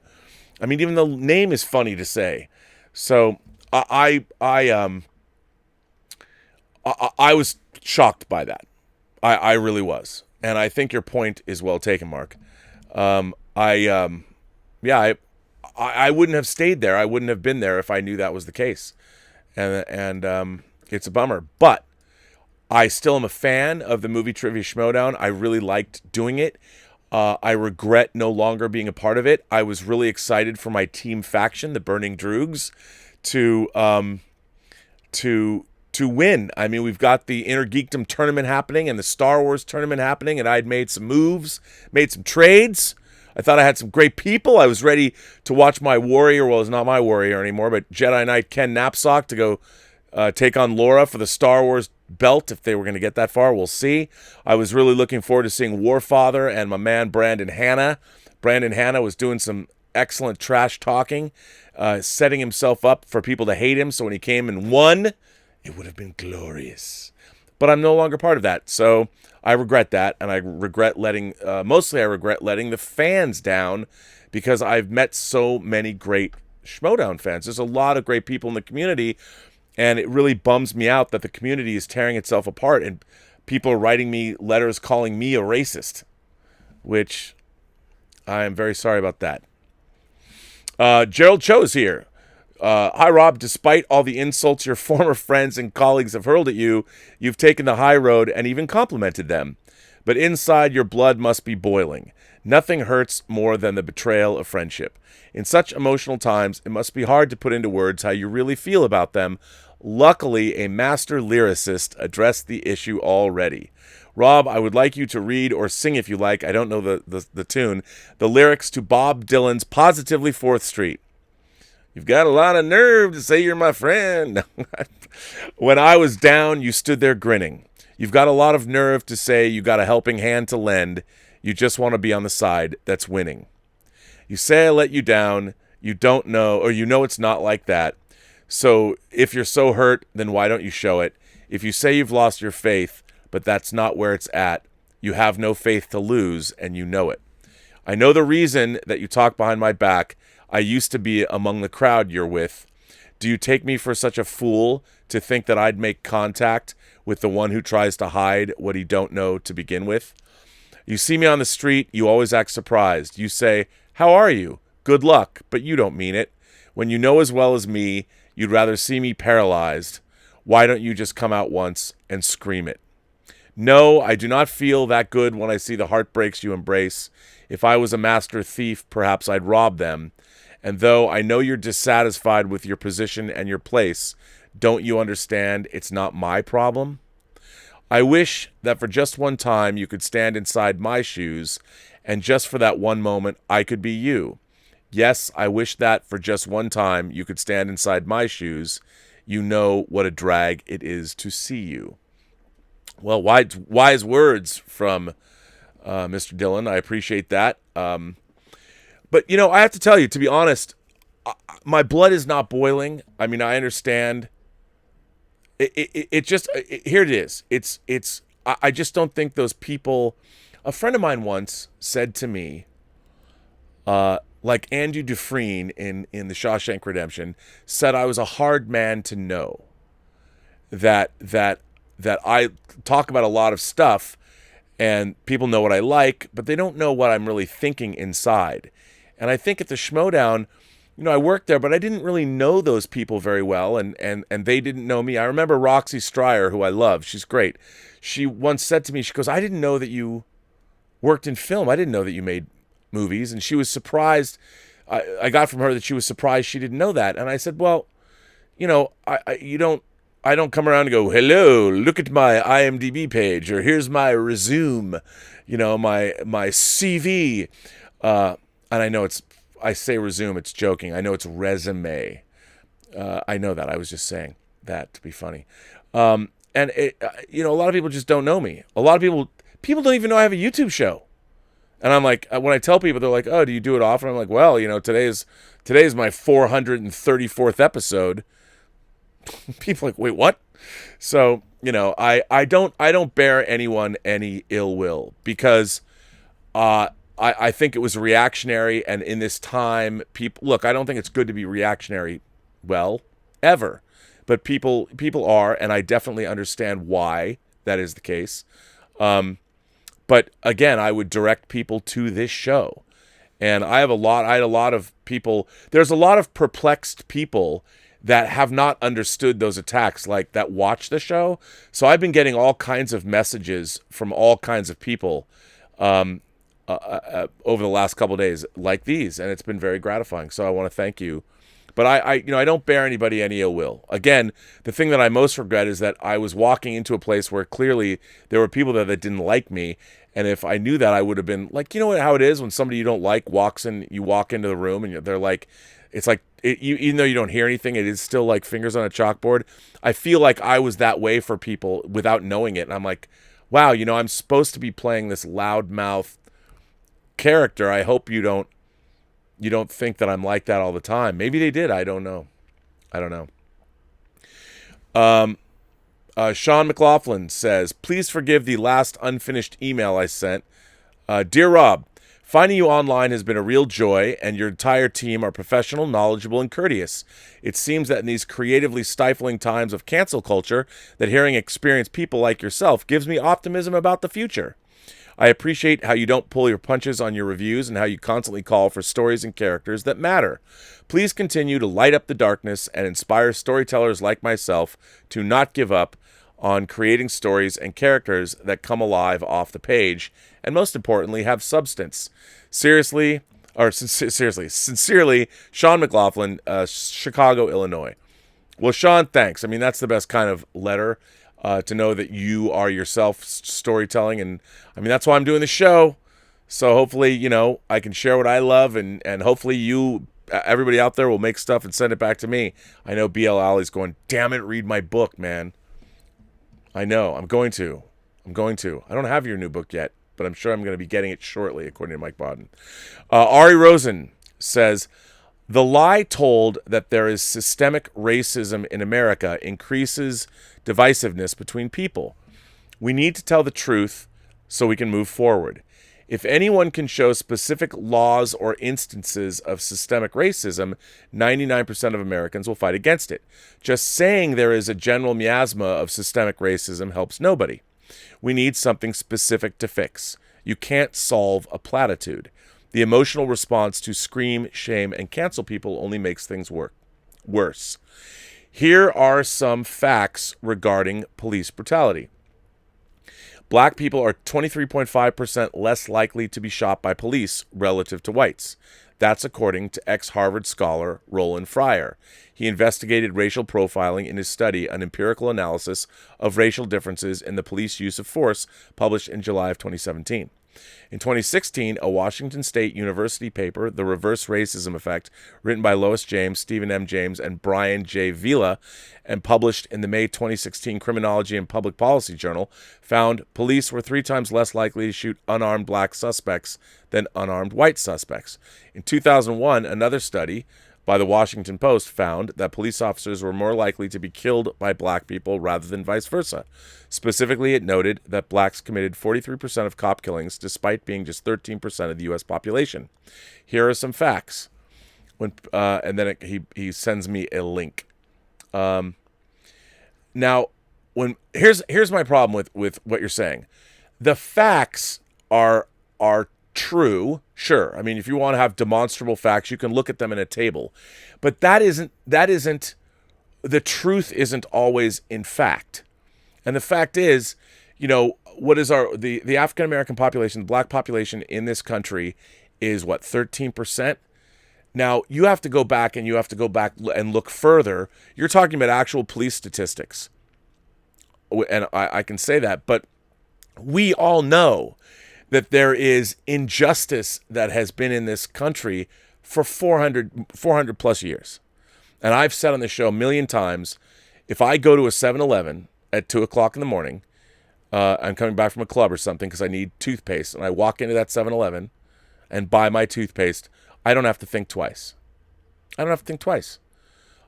I mean, even the name is funny to say. So I was shocked by that. I really was. And I think your point is well taken, Mark. I wouldn't have stayed there. I wouldn't have been there if I knew that was the case. And it's a bummer. But I still am a fan of the movie Trivia Schmoedown. I really liked doing it. I regret no longer being a part of it. I was really excited for my team faction, the Burning Droogs, to win. I mean, we've got the Inner Geekdom tournament happening and the Star Wars tournament happening, and I'd made some moves, made some trades. I thought I had some great people. I was ready to watch my warrior, well, it's not my warrior anymore, but Jedi Knight Ken Knapsack to go take on Laura for the Star Wars belt, if they were going to get that far. We'll see. I was really looking forward to seeing Warfather and my man Brandon Hanna. Brandon Hanna was doing some excellent trash talking, setting himself up for people to hate him, so when he came and won, it would have been glorious. But I'm no longer part of that, so I regret that, and I regret letting the fans down, because I've met so many great Schmoedown fans. There's a lot of great people in the community, and it really bums me out that the community is tearing itself apart, and people are writing me letters calling me a racist, which I am very sorry about that. Gerald Cho's here. Hi, Rob. Despite all the insults your former friends and colleagues have hurled at you, you've taken the high road and even complimented them. But inside, your blood must be boiling. Nothing hurts more than the betrayal of friendship. In such emotional times, it must be hard to put into words how you really feel about them. Luckily, a master lyricist addressed the issue already. Rob, I would like you to read or sing, if you like, I don't know the tune, the lyrics to Bob Dylan's Positively 4th Street. You've got a lot of nerve to say you're my friend. When I was down, you stood there grinning. You've got a lot of nerve to say you got a helping hand to lend. You just want to be on the side that's winning. You say I let you down. You don't know, or you know it's not like that. So if you're so hurt, then why don't you show it? If you say you've lost your faith, but that's not where it's at, you have no faith to lose, and you know it. I know the reason that you talk behind my back. I used to be among the crowd you're with. Do you take me for such a fool to think that I'd make contact with the one who tries to hide what he don't know to begin with? You see me on the street, you always act surprised. You say, how are you? Good luck, but you don't mean it. When you know as well as me, you'd rather see me paralyzed. Why don't you just come out once and scream it? No, I do not feel that good when I see the heartbreaks you embrace. If I was a master thief, perhaps I'd rob them. And though I know you're dissatisfied with your position and your place, don't you understand it's not my problem? I wish that for just one time you could stand inside my shoes, and just for that one moment I could be you. Yes, I wish that for just one time you could stand inside my shoes. You know what a drag it is to see you. Well, wise words from Mr. Dillon. I appreciate that. But, I have to tell you, to be honest, my blood is not boiling. I mean, I understand. It just, here it is. I just don't think those people, a friend of mine once said to me, like Andrew Dufresne in the Shawshank Redemption, said I was a hard man to know. That I talk about a lot of stuff, and people know what I like, but they don't know what I'm really thinking inside. And I think at the Schmoedown, I worked there, but I didn't really know those people very well, and they didn't know me. I remember Roxy Stryer, who I love. She's great. She once said to me, she goes, I didn't know that you worked in film. I didn't know that you made movies. And she was surprised. I got from her that she was surprised she didn't know that. And I said, well, I don't come around and go, hello, look at my IMDb page, or here's my resume, my CV. And I know I say resume, it's joking. I know it's resume. I know that. I was just saying that to be funny. And a lot of people just don't know me. A lot of people don't even know I have a YouTube show. And I'm like, when I tell people, they're like, oh, do you do it often? I'm like, well, today's my 434th episode. People are like, wait, what? So, I don't bear anyone any ill will, because I think it was reactionary, and in this time, I don't think it's good to be reactionary, ever. But people are, and I definitely understand why that is the case. But again, I would direct people to this show. And I had a lot of people, there's a lot of perplexed people that have not understood those attacks, like that watch the show. So I've been getting all kinds of messages from all kinds of people over the last couple of days like these, and it's been very gratifying. So I want to thank you. But I don't bear anybody any ill will. Again, the thing that I most regret is that I was walking into a place where clearly there were people there that didn't like me. And if I knew that, I would have been like, how it is when somebody you don't like you walk into the room and they're like, it's like, even though you don't hear anything, it is still like fingers on a chalkboard. I feel like I was that way for people without knowing it. And I'm like, wow, I'm supposed to be playing this loudmouth character. I hope you don't think that I'm like that all the time. Maybe they did. I don't know. Sean McLaughlin says, please forgive the last unfinished email I sent. Dear Rob, finding you online has been a real joy, and your entire team are professional, knowledgeable, and courteous. It seems that in these creatively stifling times of cancel culture, that hearing experienced people like yourself gives me optimism about the future. I appreciate how you don't pull your punches on your reviews and how you constantly call for stories and characters that matter. Please continue to light up the darkness and inspire storytellers like myself to not give up on creating stories and characters that come alive off the page, and most importantly, have substance. Sincerely, Sean McLaughlin, Chicago, Illinois. Well, Sean, thanks. I mean, that's the best kind of letter, to know that you are yourself storytelling, and I mean, that's why I'm doing the show. So hopefully, I can share what I love, and hopefully everybody out there will make stuff and send it back to me. I know BL Alley's going, damn it, read my book, man. I know. I'm going to. I don't have your new book yet, but I'm sure I'm going to be getting it shortly, according to Mike Bodden. Ari Rosen says, the lie told that there is systemic racism in America increases divisiveness between people. We need to tell the truth so we can move forward. If anyone can show specific laws or instances of systemic racism, 99% of Americans will fight against it. Just saying there is a general miasma of systemic racism helps nobody. We need something specific to fix. You can't solve a platitude. The emotional response to scream, shame, and cancel people only makes things worse. Here are some facts regarding police brutality. Black people are 23.5% less likely to be shot by police relative to whites. That's according to ex-Harvard scholar Roland Fryer. He investigated racial profiling in his study, an empirical analysis of racial differences in the police use of force, published in July of 2017. In 2016, a Washington State University paper, The Reverse Racism Effect, written by Lois James, Stephen M. James, and Brian J. Vila, and published in the May 2016 Criminology and Public Policy Journal, found police were 3 times less likely to shoot unarmed black suspects than unarmed white suspects. In 2001, another study by the Washington Post found that police officers were more likely to be killed by black people rather than vice versa. Specifically, it noted that blacks committed 43% of cop killings despite being just 13% of the U.S. population. Here are some facts. And then he sends me a link. Now, here's my problem with what you're saying. The facts are true, sure. I mean, if you want to have demonstrable facts, you can look at them in a table. But that isn't the truth isn't always in fact. And the fact is, what is the African American population, the black population in this country is what, 13%? Now, you have to go back and look further. You're talking about actual police statistics. And I can say that, but we all know that there is injustice that has been in this country for 400 plus years. And I've said on the show a million times, if I go to a 7-Eleven at 2 o'clock in the morning, I'm coming back from a club or something because I need toothpaste, and I walk into that 7-Eleven and buy my toothpaste, I don't have to think twice. I don't have to think twice.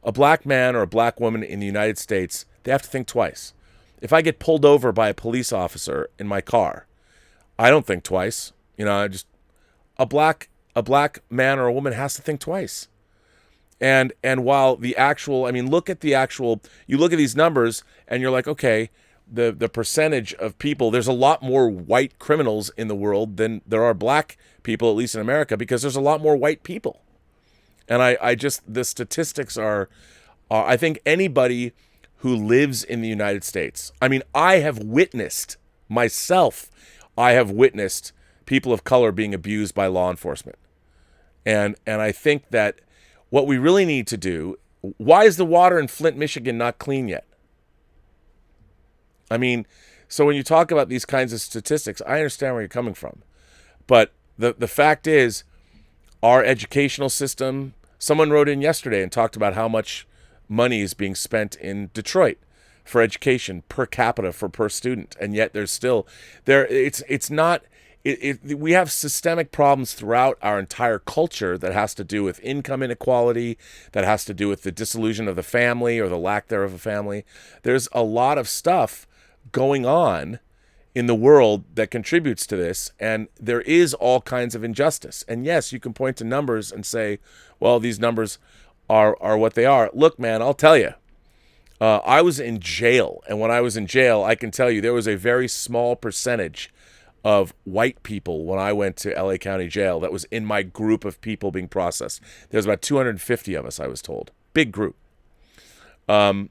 A black man or a black woman in the United States, they have to think twice. If I get pulled over by a police officer in my car, I don't think twice. A black man or a woman has to think twice. And while the actual, look at you look at these numbers and you're like, okay, the percentage of people, there's a lot more white criminals in the world than there are black people, at least in America, because there's a lot more white people. And the statistics are, I think anybody who lives in the United States, I have witnessed people of color being abused by law enforcement. And I think that what we really need to do, why is the water in Flint, Michigan not clean yet? So when you talk about these kinds of statistics, I understand where you're coming from. But the fact is, our educational system, someone wrote in yesterday and talked about how much money is being spent in Detroit for education per capita per student. And yet there's still, we have systemic problems throughout our entire culture that has to do with income inequality, that has to do with the dissolution of the family or the lack thereof of a family. There's a lot of stuff going on in the world that contributes to this, and there is all kinds of injustice. And yes, you can point to numbers and say, well, these numbers are what they are. Look, man, I'll tell you. I was in jail, and when I was in jail, I can tell you there was a very small percentage of white people when I went to LA County Jail that was in my group of people being processed. There's about 250 of us, I was told. Big group. And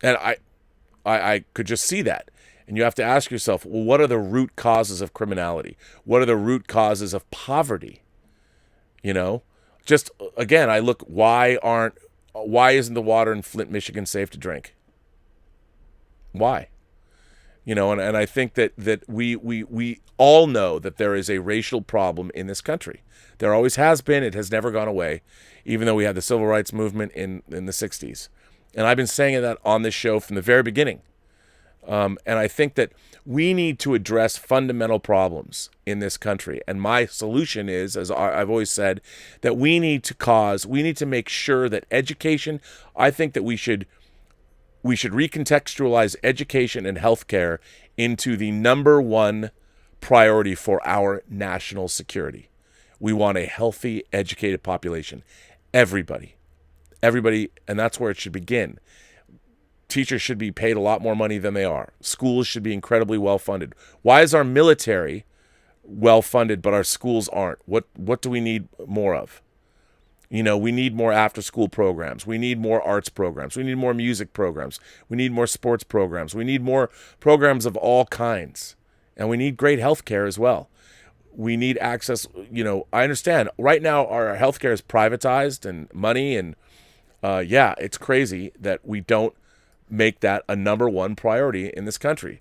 I could just see that. And you have to ask yourself, well, what are the root causes of criminality? What are the root causes of poverty? Just again, I look, why isn't the water in Flint, Michigan safe to drink? Why? And I think that we all know that there is a racial problem in this country. There always has been. It has never gone away, even though we had the civil rights movement in the 60s. And I've been saying that on this show from the very beginning. And I think that we need to address fundamental problems in this country. And my solution is, as I've always said, that we need to make sure that education, I think that we should recontextualize education and healthcare into the number one priority for our national security. We want a healthy, educated population. Everybody, and that's where it should begin. Teachers should be paid a lot more money than they are. Schools should be incredibly well-funded. Why is our military well-funded, but our schools aren't? What do we need more of? We need more after-school programs. We need more arts programs. We need more music programs. We need more sports programs. We need more programs of all kinds. And we need great health care as well. We need access. I understand. Right now, our health care is privatized and money. And, it's crazy that we don't make that a number one priority in this country.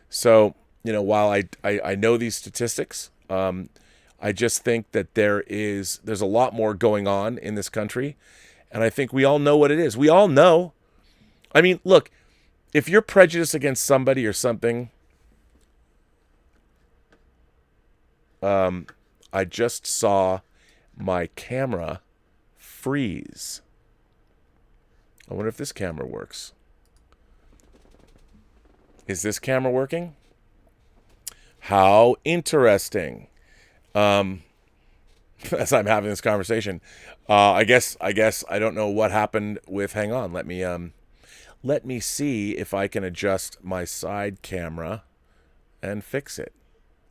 So, while I know these statistics, I just think that there's a lot more going on in this country, and I think we all know what it is. We all know. Look, if you're prejudiced against somebody or something, I just saw my camera freeze. I wonder if this camera works. Is this camera working? How interesting. As I'm having this conversation, I guess I don't know what happened with. Hang on, let me see if I can adjust my side camera and fix it.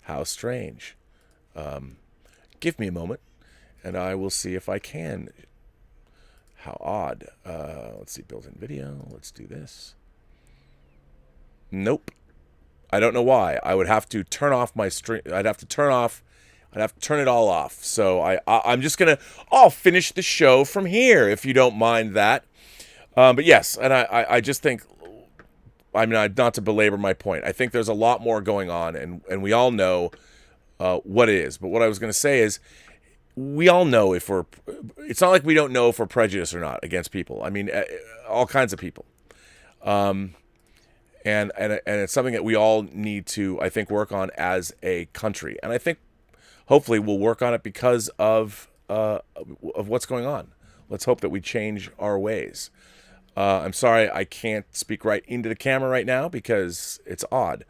How strange. Give me a moment, and I will see if I can. How odd. Let's see, built-in video. Let's do this. Nope. I don't know why. I would have to turn off my stream. I'd have to turn it all off. So I'm just going to, I'll finish the show from here, if you don't mind that. But yes, and I just think, I mean, not to belabor my point, I think there's a lot more going on, and we all know what it is. But what I was going to say is, we all know it's not like we don't know if we're prejudiced or not against people. I mean, all kinds of people. And it's something that we all need to, I think, work on as a country. And I think hopefully we'll work on it because of what's going on. Let's hope that we change our ways. I'm sorry I can't speak right into the camera right now because it's odd.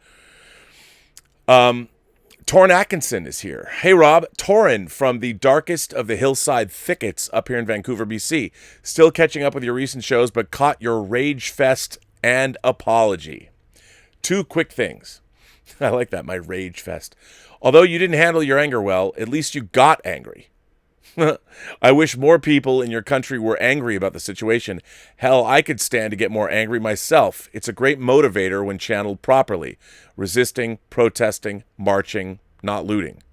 Torrin Atkinson is here. Hey, Rob. Torrin from the darkest of the hillside thickets up here in Vancouver, BC. Still catching up with your recent shows, but caught your rage fest and apology. 2 quick things. I like that, my rage fest. Although you didn't handle your anger well, at least you got angry. I wish more people in your country were angry about the situation. Hell, I could stand to get more angry myself. It's a great motivator when channeled properly. Resisting, protesting, marching, not looting.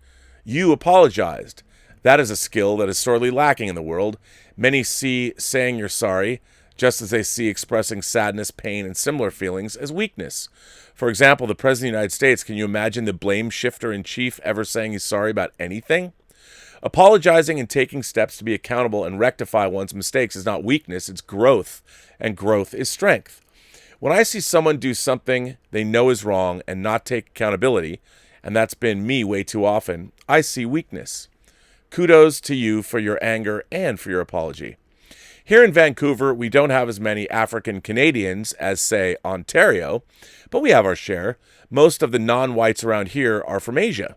You apologized. That is a skill that is sorely lacking in the world. Many see saying you're sorry, just as they see expressing sadness, pain, and similar feelings as weakness. For example, the President of the United States, can you imagine the blame shifter in chief ever saying he's sorry about anything? Apologizing and taking steps to be accountable and rectify one's mistakes is not weakness, it's growth, and growth is strength. When I see someone do something they know is wrong and not take accountability, and that's been me way too often, I see weakness. Kudos to you for your anger and for your apology. Here in Vancouver, we don't have as many African Canadians as, say, Ontario, but we have our share. Most of the non-whites around here are from Asia.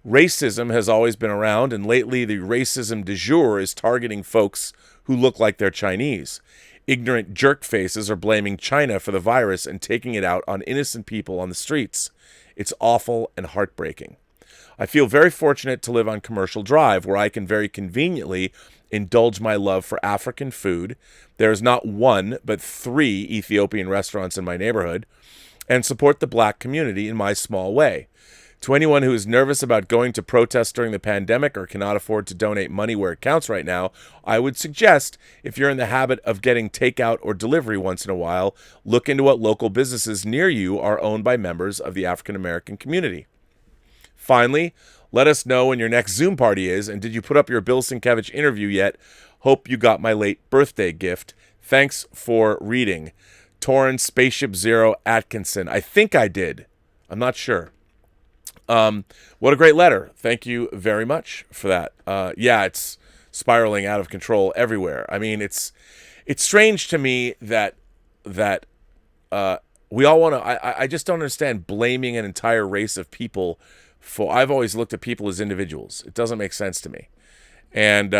Racism has always been around, and lately the racism du jour is targeting folks who look like they're Chinese. Ignorant jerk faces are blaming China for the virus and taking it out on innocent people on the streets. It's awful and heartbreaking. I feel very fortunate to live on Commercial Drive, where I can very conveniently indulge my love for African food. There is not 1, but 3 Ethiopian restaurants in my neighborhood, and support the black community in my small way. To anyone who is nervous about going to protests during the pandemic or cannot afford to donate money where it counts right now, I would suggest, if you're in the habit of getting takeout or delivery once in a while, look into what local businesses near you are owned by members of the African American community. Finally, let us know when your next Zoom party is, and did you put up your Bill Sienkiewicz interview yet? Hope you got my late birthday gift. Thanks for reading. Torrin Spaceship Zero Atkinson. I think I did. I'm not sure. What a great letter. Thank you very much for that. Yeah, it's spiraling out of control everywhere. I mean, it's strange to me that we all want to, I just don't understand blaming an entire race of people for, I've always looked at people as individuals. It doesn't make sense to me. And,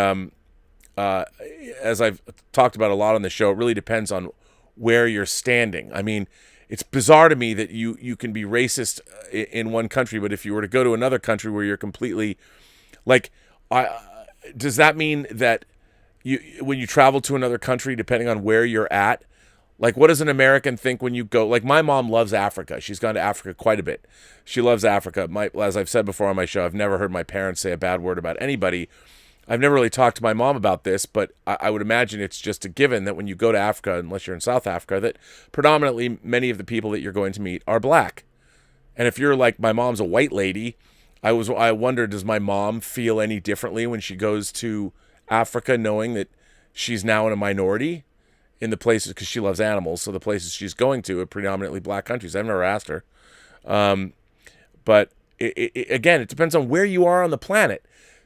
as I've talked about a lot on the show, it really depends on where you're standing. I mean, it's bizarre to me that you can be racist in one country, but if you were to go to another country where you're completely, like, does that mean that when you travel to another country, depending on where you're at, like, what does an American think when you go? Like, my mom loves Africa. She's gone to Africa quite a bit. She loves Africa. As I've said before on my show, I've never heard my parents say a bad word about anybody. I've never really talked to my mom about this, but I would imagine it's just a given that when you go to Africa, unless you're in South Africa, that predominantly many of the people that you're going to meet are black. And if you're like, my mom's a white lady, I wonder, does my mom feel any differently when she goes to Africa, knowing that she's now in a minority in the places, because she loves animals, so the places she's going to are predominantly black countries. I've never asked her. But again, it depends on where you are on the planet.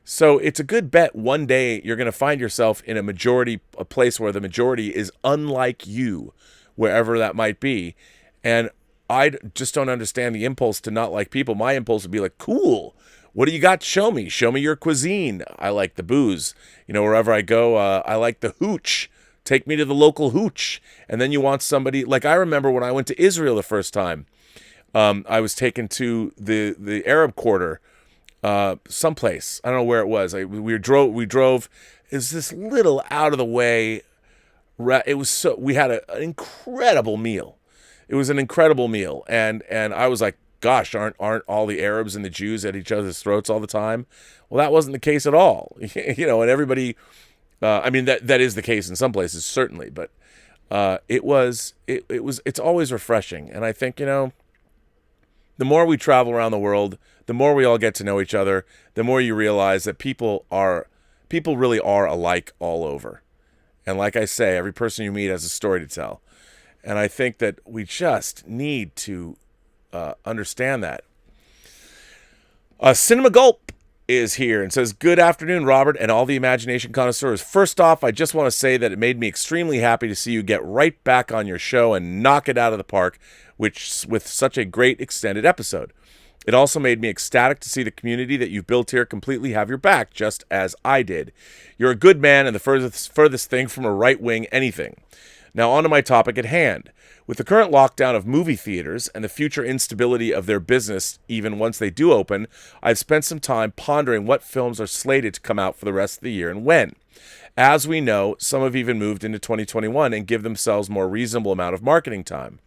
So it's a good bet one day you're going to find yourself in a place where the majority is unlike you, wherever that might be. And I just don't understand the impulse to not like people. My impulse would be like, cool, what do you got? Show me your cuisine. I like the booze. Wherever I go, I like the hooch. Take me to the local hooch. And then you want somebody, like, I remember when I went to Israel the first time, I was taken to the Arab quarter. someplace. I don't know where it was. We drove. Is this little out of the way. It was so we had an incredible meal. It was an incredible meal, and I was like, gosh, aren't all the Arabs and the Jews at each other's throats all the time? Well, that wasn't the case at all. And everybody. I mean, that is the case in some places, certainly, but it's always refreshing, and I think the more we travel around the world, the more we all get to know each other, the more you realize that people really are alike all over. And like I say, every person you meet has a story to tell. And I think that we just need to understand that. Cinema Gulp is here and says, good afternoon, Robert, and all the imagination connoisseurs. First off, I just want to say that it made me extremely happy to see you get right back on your show and knock it out of the park, with such a great extended episode. It also made me ecstatic to see the community that you've built here completely have your back, just as I did. You're a good man and the furthest thing from a right-wing anything. Now on to my topic at hand. With the current lockdown of movie theaters and the future instability of their business even once they do open, I've spent some time pondering what films are slated to come out for the rest of the year and when. As we know, some have even moved into 2021 and give themselves more reasonable amount of marketing time.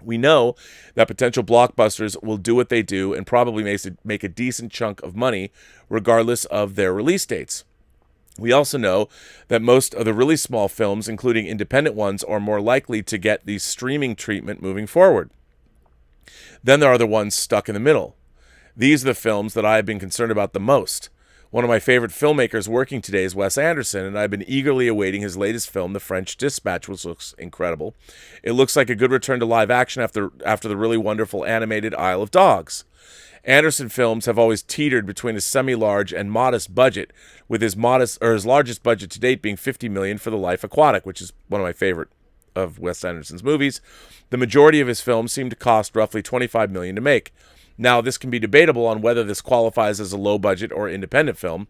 We know that potential blockbusters will do what they do and probably make a decent chunk of money regardless of their release dates. We also know that most of the really small films, including independent ones, are more likely to get the streaming treatment moving forward. Then there are the ones stuck in the middle. These are the films that I have been concerned about the most. One of my favorite filmmakers working today is Wes Anderson, and I've been eagerly awaiting his latest film, The French Dispatch, which looks incredible. It looks like a good return to live action after the really wonderful animated Isle of Dogs. Anderson films have always teetered between a semi-large and modest budget, with his largest budget to date being $50 million for The Life Aquatic, which is one of my favorite of Wes Anderson's movies. The majority of his films seem to cost roughly $25 million to make. Now, this can be debatable on whether this qualifies as a low-budget or independent film.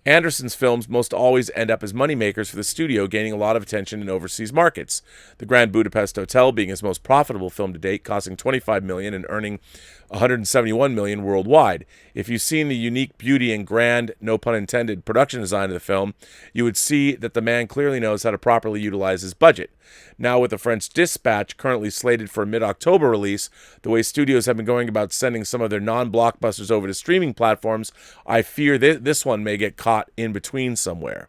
Anderson's films most always end up as moneymakers for the studio, gaining a lot of attention in overseas markets. The Grand Budapest Hotel being his most profitable film to date, costing $25 million and earning $171 million worldwide. If you've seen the unique beauty and grand, no pun intended, production design of the film, you would see that the man clearly knows how to properly utilize his budget. Now, with The French Dispatch currently slated for a mid-October release, the way studios have been going about sending some of their non-blockbusters over to streaming platforms, I fear this one may get caught in between somewhere.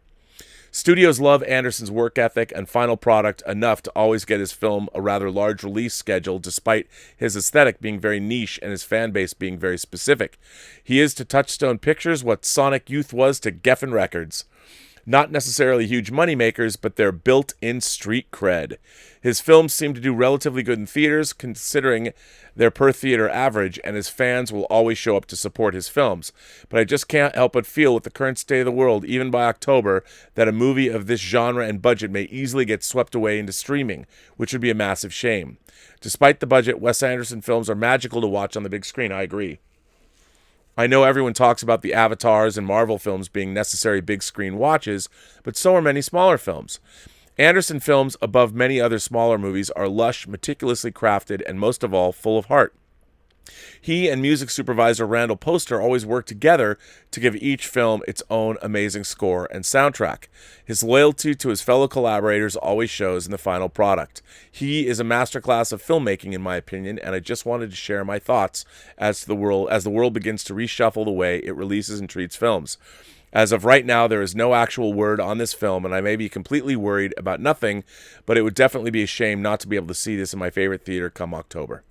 Studios love Anderson's work ethic and final product enough to always get his film a rather large release schedule, despite his aesthetic being very niche and his fan base being very specific. He is to Touchstone Pictures what Sonic Youth was to Geffen Records. Not necessarily huge moneymakers, but they're built-in street cred. His films seem to do relatively good in theaters, considering their per-theater average, and his fans will always show up to support his films. But I just can't help but feel, with the current state of the world, even by October, that a movie of this genre and budget may easily get swept away into streaming, which would be a massive shame. Despite the budget, Wes Anderson films are magical to watch on the big screen. I agree. I know everyone talks about the Avatars and Marvel films being necessary big screen watches, but so are many smaller films. Anderson films, above many other smaller movies, are lush, meticulously crafted, and most of all, full of heart. He and music supervisor Randall Poster always work together to give each film its own amazing score and soundtrack. His loyalty to his fellow collaborators always shows in the final product. He is a masterclass of filmmaking, in my opinion, and I just wanted to share my thoughts as the world begins to reshuffle the way it releases and treats films. As of right now, there is no actual word on this film, and I may be completely worried about nothing, but it would definitely be a shame not to be able to see this in my favorite theater come October.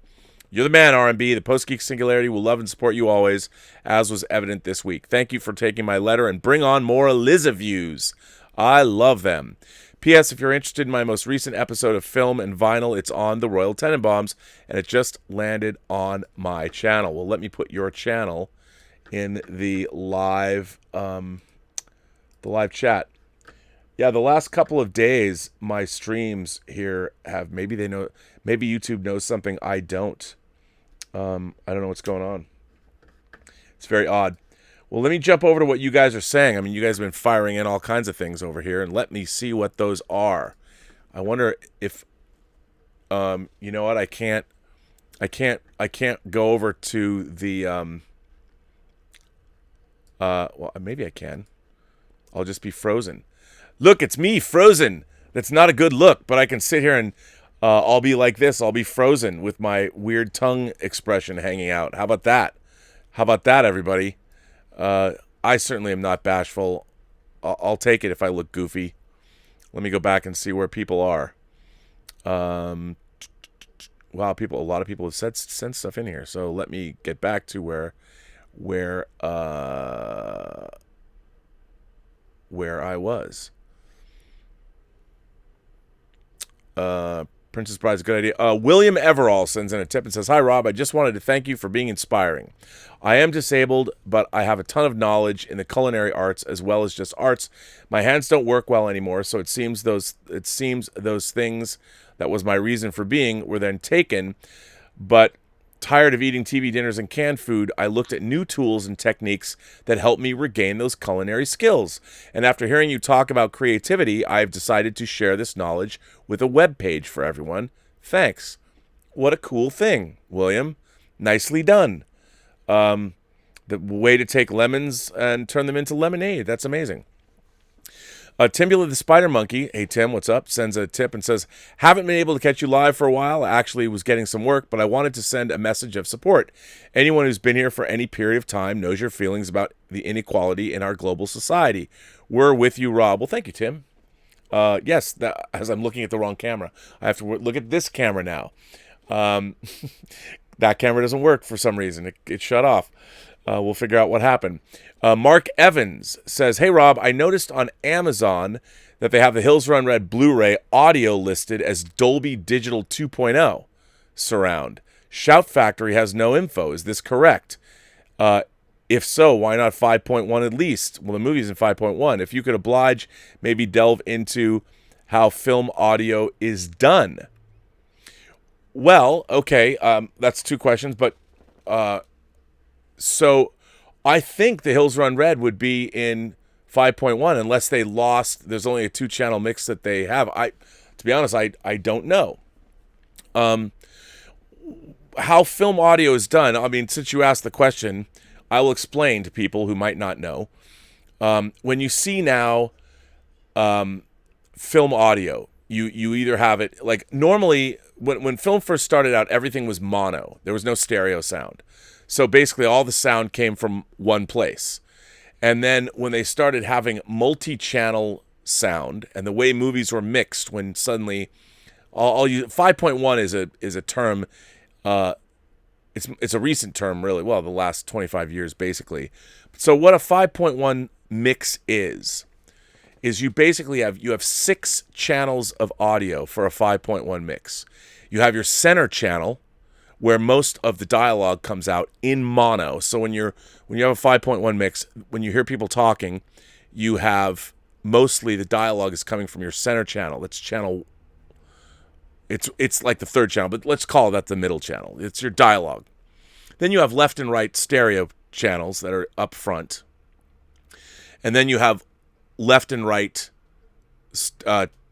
You're the man, R&B. The Post-Geek Singularity will love and support you always, as was evident this week. Thank you for taking my letter, and bring on more Eliza views. I love them. P.S. If you're interested in my most recent episode of Film and Vinyl, it's on the Royal Tenenbaums, and it just landed on my channel. Well, let me put your channel in the live chat. Yeah, the last couple of days, my streams here have, maybe YouTube knows something I don't. I don't know what's going on. It's very odd. Well, let me jump over to what you guys are saying. I mean, you guys have been firing in all kinds of things over here, and let me see what those are. I wonder if, you know what? I can't go over to the, Well, maybe I can. I'll just be frozen. Look, it's me, frozen. That's not a good look, but I can sit here and I'll be like this. I'll be frozen with my weird tongue expression hanging out. How about that? How about that, everybody? I certainly am not bashful. I'll take it if I look goofy. Let me go back and see where people are. Wow, a lot of people have sent stuff in here. So let me get back to where I was. Princess Bride's a good idea. William Everall sends in a tip and says, "Hi, Rob. I just wanted to thank you for being inspiring. I am disabled, but I have a ton of knowledge in the culinary arts as well as just arts. My hands don't work well anymore, so it seems those things that was my reason for being were then taken. But tired of eating TV dinners and canned food, I looked at new tools and techniques that help me regain those culinary skills. And after hearing you talk about creativity, I've decided to share this knowledge with a web page for everyone. Thanks." What a cool thing, William. Nicely done. The way to take lemons and turn them into lemonade. That's amazing. Timbula the Spider Monkey, hey Tim, what's up? Sends a tip and says, "Haven't been able to catch you live for a while. I actually was getting some work, but I wanted to send a message of support. Anyone who's been here for any period of time knows your feelings about the inequality in our global society. We're with you, Rob." Well, thank you, Tim. Yes, as I'm looking at the wrong camera. I have to look at this camera now. That camera doesn't work for some reason. It shut off. We'll figure out what happened. Mark Evans says, "Hey, Rob, I noticed on Amazon that they have the Hills Run Red Blu-ray audio listed as Dolby Digital 2.0 surround. Shout Factory has no info. Is this correct? If so, why not 5.1 at least?" Well, the movie's in 5.1. If you could oblige, maybe delve into how film audio is done. Well, okay, that's two questions, but so I think the Hills Run Red would be in 5.1 unless they lost. There's only a 2-channel mix that they have. To be honest, I don't know. How film audio is done, I mean, since you asked the question, I will explain to people who might not know. When you see now film audio, you either have it, like normally when film first started out, everything was mono. There was no stereo sound. So basically all the sound came from one place. And then when they started having multi-channel sound and the way movies were mixed, when suddenly 5.1 is a term, it's a recent term really, well, the last 25 years basically. So what a 5.1 mix is you basically have 6 channels of audio for a 5.1 mix. You have your center channel, where most of the dialogue comes out in mono. So when you have a 5.1 mix, when you hear people talking, you have mostly the dialogue is coming from your center channel. That's channel. It's like the third channel, but let's call that the middle channel. It's your dialogue. Then you have left and right stereo channels that are up front. And then you have left and right,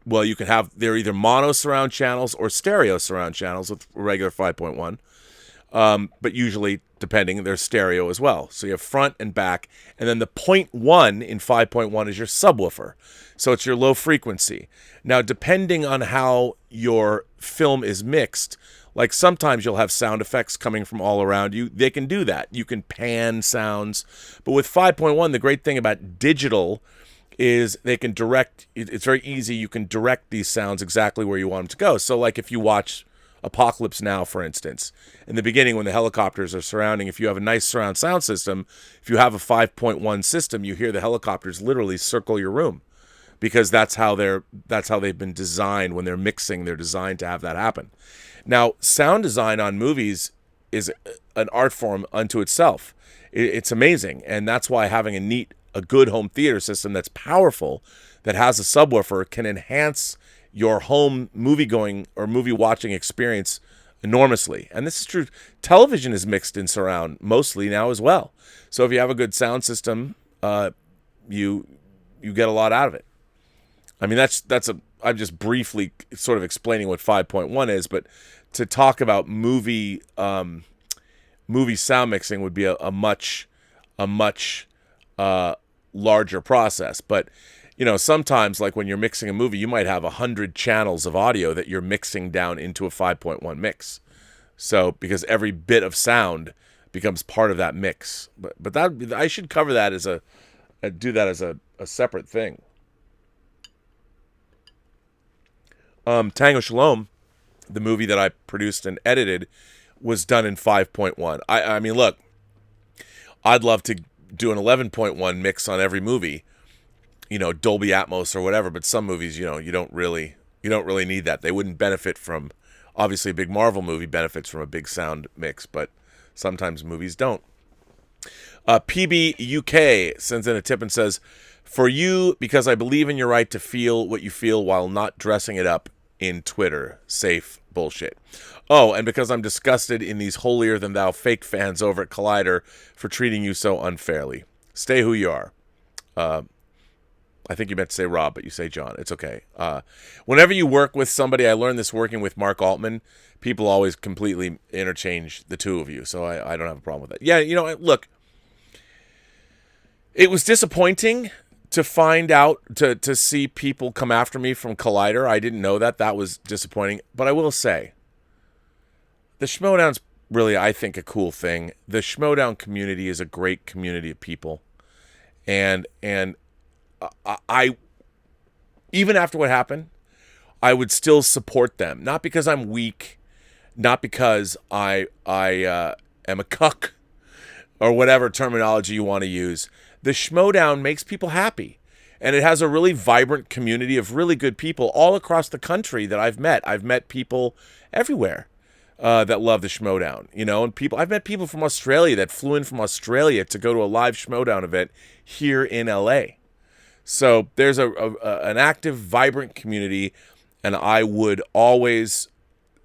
well, you can have, they're either mono surround channels or stereo surround channels with regular 5.1. But usually, depending, there's stereo as well. So you have front and back. And then the 0.1 in 5.1 is your subwoofer. So it's your low frequency. Now, depending on how your film is mixed, like sometimes you'll have sound effects coming from all around you. They can do that. You can pan sounds. But with 5.1, the great thing about digital is they can direct, it's very easy, you can direct these sounds exactly where you want them to go. So like if you watch Apocalypse Now, for instance, in the beginning when the helicopters are surrounding, if you have a nice surround sound system, if you have a 5.1 system, you hear the helicopters literally circle your room, because that's how they've been designed. When they're mixing, they're designed to have that happen. Now, sound design on movies is an art form unto itself. It's amazing, and that's why having a good home theater system that's powerful, that has a subwoofer, can enhance your home movie-going or movie-watching experience enormously. And this is true. Television is mixed in surround mostly now as well. So if you have a good sound system, you get a lot out of it. I mean, I'm just briefly sort of explaining what 5.1 is, but to talk about movie sound mixing would be a much larger process. But, sometimes, like when you're mixing a movie, you might have 100 channels of audio that you're mixing down into a 5.1 mix. So, because every bit of sound becomes part of that mix. But that, I should cover that do that as a separate thing. Tango Shalom, the movie that I produced and edited, was done in 5.1. I mean, look, I'd love to do an 11.1 mix on every movie, Dolby Atmos or whatever, but some movies, you don't really need that. They wouldn't benefit from, obviously a big Marvel movie benefits from a big sound mix, but sometimes movies don't. PB UK sends in a tip and says, "For you, because I believe in your right to feel what you feel while not dressing it up in Twitter. Safe bullshit. Oh, and because I'm disgusted in these holier-than-thou fake fans over at Collider for treating you so unfairly. Stay who you are." I think you meant to say Rob, but you say John. It's okay. Whenever you work with somebody, I learned this working with Mark Altman, people always completely interchange the two of you, so I don't have a problem with that. Yeah, look, it was disappointing to find out, to see people come after me from Collider. I didn't know that. That was disappointing. But I will say, the Schmoedown's really, I think, a cool thing. The Schmoedown community is a great community of people. And I even after what happened, I would still support them. Not because I'm weak, not because I am a cuck, or whatever terminology you want to use. The Schmoedown makes people happy. And it has a really vibrant community of really good people all across the country that I've met. I've met people everywhere that love the Schmoedown. And I've met people from Australia that flew in from Australia to go to a live Schmoedown event here in LA. So there's an active, vibrant community, and I would always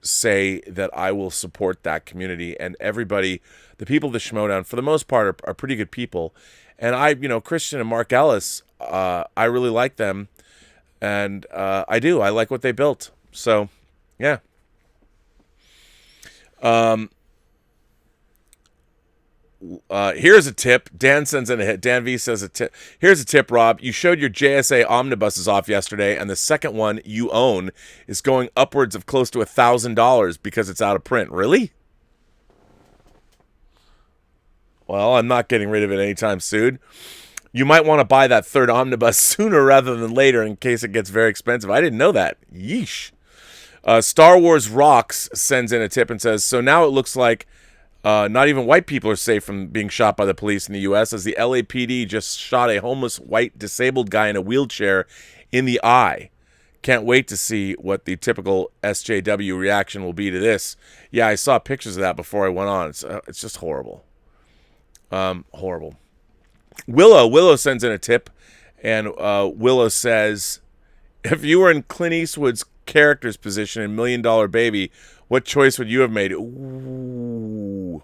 say that I will support that community. And everybody, the people of the Schmoedown, for the most part, are pretty good people. And Christian and Mark Ellis, I really like them, and I do. I like what they built. So, yeah. Here's a tip. Dan sends in a hit. Dan V says a tip. Here's a tip, Rob. You showed your JSA omnibuses off yesterday, and the second one you own is going upwards of close to $1,000 because it's out of print. Really? Well, I'm not getting rid of it anytime soon. You might want to buy that third omnibus sooner rather than later in case it gets very expensive. I didn't know that. Yeesh. Star Wars Rocks sends in a tip and says, so now it looks like not even white people are safe from being shot by the police in the U.S. as the LAPD just shot a homeless white disabled guy in a wheelchair in the eye. Can't wait to see what the typical SJW reaction will be to this. Yeah, I saw pictures of that before I went on. It's just horrible. Horrible. Willow sends in a tip, and Willow says, if you were in Clint Eastwood's character's position in $1 Million Baby, what choice would you have made? Ooh.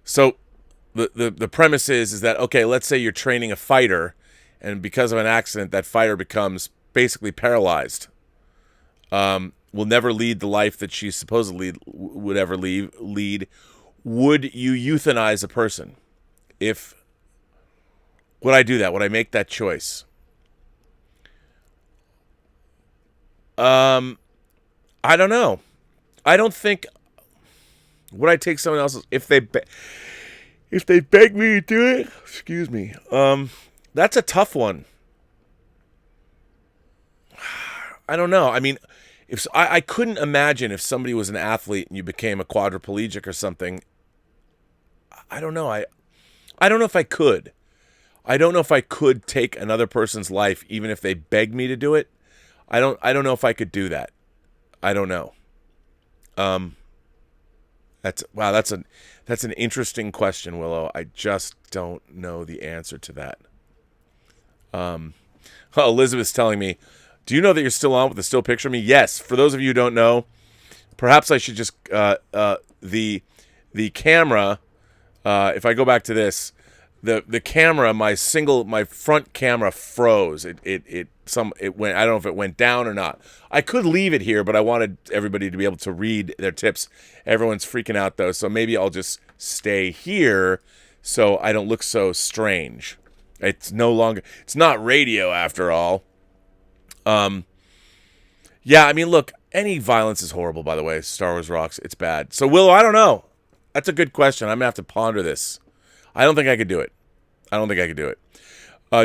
So the premise is that, okay, let's say you're training a fighter, and because of an accident, that fighter becomes basically paralyzed. Will never lead the life that she supposedly would ever lead. Would you euthanize a person? Would I do that? Would I make that choice? I don't know. I don't think. Would I take someone else's if they beg me to do it? Excuse me. That's a tough one. I don't know. I mean, if I couldn't imagine if somebody was an athlete and you became a quadriplegic or something. I don't know. I don't know if I could. I don't know if I could take another person's life even if they begged me to do it. I don't know if I could do that. I don't know. That's an interesting question, Willow. I just don't know the answer to that. Elizabeth's telling me, do you know that you're still on with the still picture of me? Yes. For those of you who don't know, perhaps I should just the camera. If I go back to this, the camera, my front camera froze. It went. I don't know if it went down or not. I could leave it here, but I wanted everybody to be able to read their tips. Everyone's freaking out though, so maybe I'll just stay here so I don't look so strange. It's not radio after all. Yeah, I mean, look, any violence is horrible, by the way. Star Wars rocks. It's bad. So, Willow, I don't know. That's a good question. I'm going to have to ponder this. I don't think I could do it.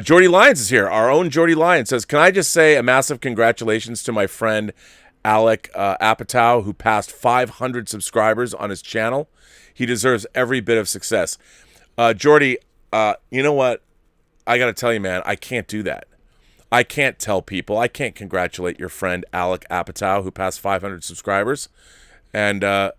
Jordy Lyons is here. Our own Jordy Lyons says, can I just say a massive congratulations to my friend Alec Apatow, who passed 500 subscribers on his channel. He deserves every bit of success. Jordy, you know what? I got to tell you, man, I can't do that. I can't tell people. I can't congratulate your friend Alec Apatow, who passed 500 subscribers, and that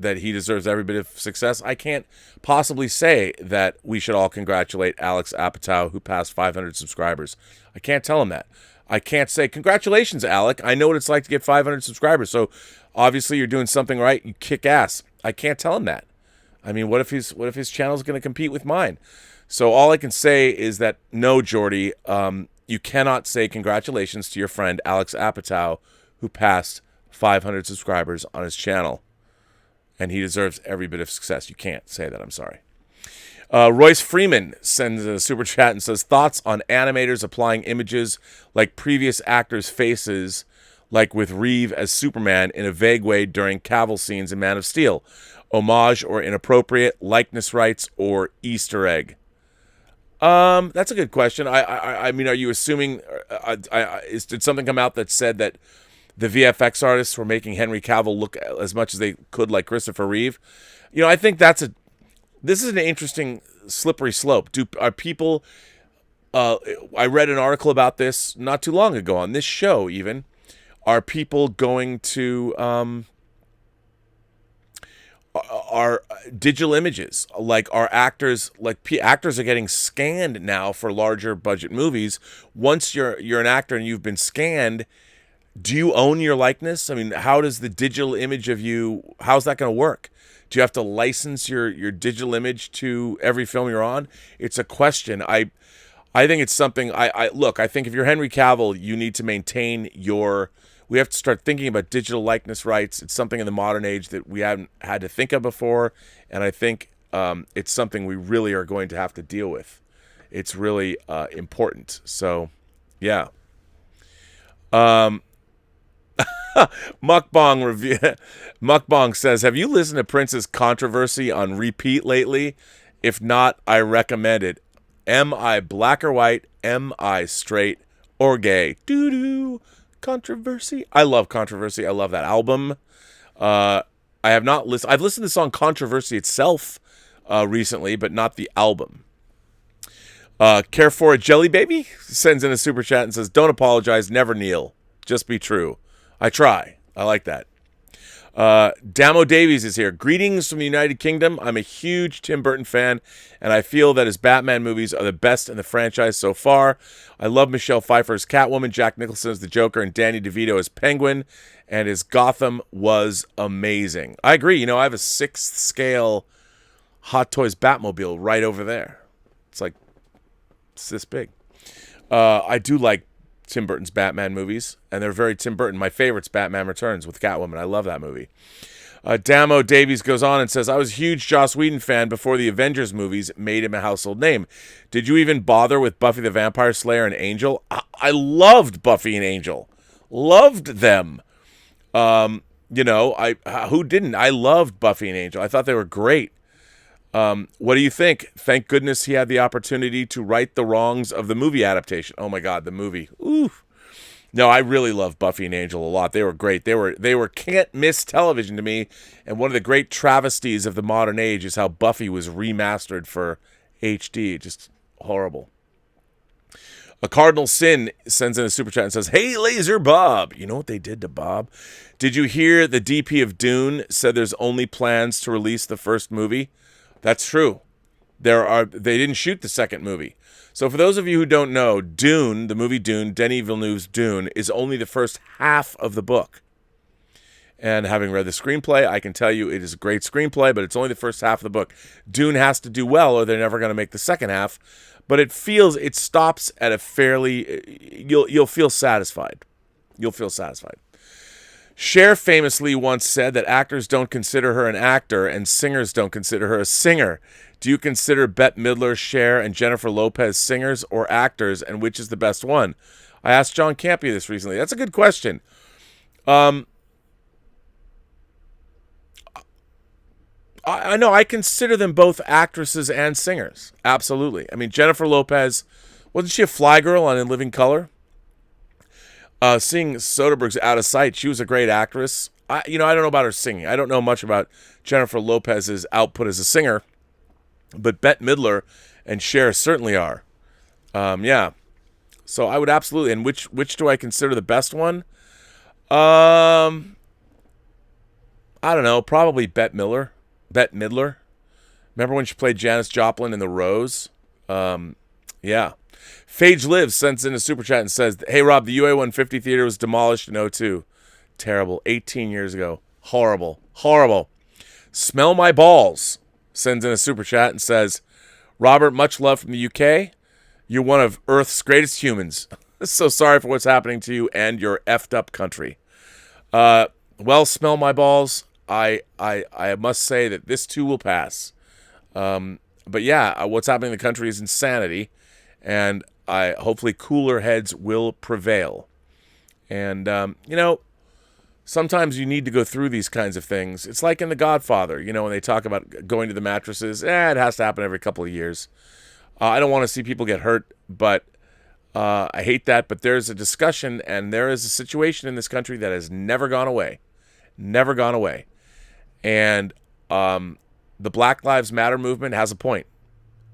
he deserves every bit of success. I can't possibly say that we should all congratulate Alex Apatow, who passed 500 subscribers. I can't tell him that. I can't say, congratulations, Alec. I know what it's like to get 500 subscribers, so obviously you're doing something right. You kick ass. I can't tell him that. I mean, what if his channel's going to compete with mine? So all I can say is that, no, Jordy, you cannot say congratulations to your friend Alex Apatow, who passed 500 subscribers on his channel, and he deserves every bit of success. You can't say that. I'm sorry. Royce Freeman sends a super chat and says, thoughts on animators applying images like previous actors' faces, like with Reeve as Superman, in a vague way during Cavill scenes in Man of Steel. Homage or inappropriate, likeness rights, or Easter egg? That's a good question. I mean, are you assuming, did something come out that said that the VFX artists were making Henry Cavill look as much as they could like Christopher Reeve? You know, I think this is an interesting slippery slope. Are people, I read an article about this not too long ago on this show even. Are people going to, are digital images, like are actors, actors are getting scanned now for larger budget movies. Once you're an actor and you've been scanned, do you own your likeness? I mean, how does the digital image of you, how's that going to work? Do you have to license your digital image to every film you're on? It's a question. I think it's something, I think if you're Henry Cavill, you need to maintain we have to start thinking about digital likeness rights. It's something in the modern age that we haven't had to think of before, and I think it's something we really are going to have to deal with. It's really important. So, yeah. Mukbang says, have you listened to Prince's Controversy on repeat lately? If not, I recommend it. Am I black or white? Am I straight or gay? Doo-doo. Controversy. I love Controversy. I love that album. I have not listened. I've listened to the song Controversy itself recently, but not the album. Care for a Jelly Baby sends in a super chat and says, don't apologize, never kneel, just be true. I try. I like that. Damo Davies is here. Greetings from the United Kingdom. I'm a huge Tim Burton fan, and I feel that his Batman movies are the best in the franchise so far. I love Michelle Pfeiffer's Catwoman, Jack Nicholson as the Joker, and Danny DeVito as Penguin, and his Gotham was amazing. I agree. You know, I have a 6th scale Hot Toys Batmobile right over there. It's this big. I do like Tim Burton's Batman movies, and they're very Tim Burton. My favorite's Batman Returns with Catwoman. I love that movie. Damo Davies goes on and says, I was a huge Joss Whedon fan before the Avengers movies made him a household name. Did you even bother with Buffy the Vampire Slayer and Angel? I loved Buffy and Angel. Loved them. Who didn't? I loved Buffy and Angel. I thought they were great. What do you think? Thank goodness he had the opportunity to right the wrongs of the movie adaptation. Oh my God, the movie. Ooh. No, I really love Buffy and Angel a lot. They were great. They were can't miss television to me. And one of the great travesties of the modern age is how Buffy was remastered for HD. Just horrible. A Cardinal Sin sends in a super chat and says, hey, Laser Bob. You know what they did to Bob? Did you hear the DP of Dune said there's only plans to release the first movie? That's true. They didn't shoot the second movie. So for those of you who don't know, Dune, the movie Dune, Denis Villeneuve's Dune, is only the first half of the book. And having read the screenplay, I can tell you it is a great screenplay, but it's only the first half of the book. Dune has to do well or they're never going to make the second half. But it stops at a fairly, you'll feel satisfied. You'll feel satisfied. Cher famously once said that actors don't consider her an actor and singers don't consider her a singer. Do you consider Bette Midler, Cher, and Jennifer Lopez singers or actors, and which is the best one? I asked John Campea this recently. That's a good question. I know I consider them both actresses and singers. Absolutely. I mean, Jennifer Lopez, wasn't she a fly girl on In Living Color? Seeing Soderbergh's Out of Sight, she was a great actress. I don't know about her singing. I don't know much about Jennifer Lopez's output as a singer, but Bette Midler and Cher certainly are. Yeah. So I would absolutely. And which do I consider the best one? I don't know. Probably Bette Midler. Remember when she played Janis Joplin in The Rose? Yeah. Phage Lives sends in a super chat and says, "Hey Rob, the UA 150 theater was demolished in '02. Terrible. 18 years ago. Horrible. Smell My Balls sends in a super chat and says, Robert, much love from the UK. You're one of Earth's greatest humans. So sorry for what's happening to you and your effed up country. Well, Smell My Balls. I must say that this too will pass. But yeah, what's happening in the country is insanity, and hopefully cooler heads will prevail. And sometimes you need to go through these kinds of things. It's like in The Godfather, when they talk about going to the mattresses. It has to happen every couple of years. I don't want to see people get hurt, but I hate that. But there's a discussion, and there is a situation in this country that has never gone away. And the Black Lives Matter movement has a point.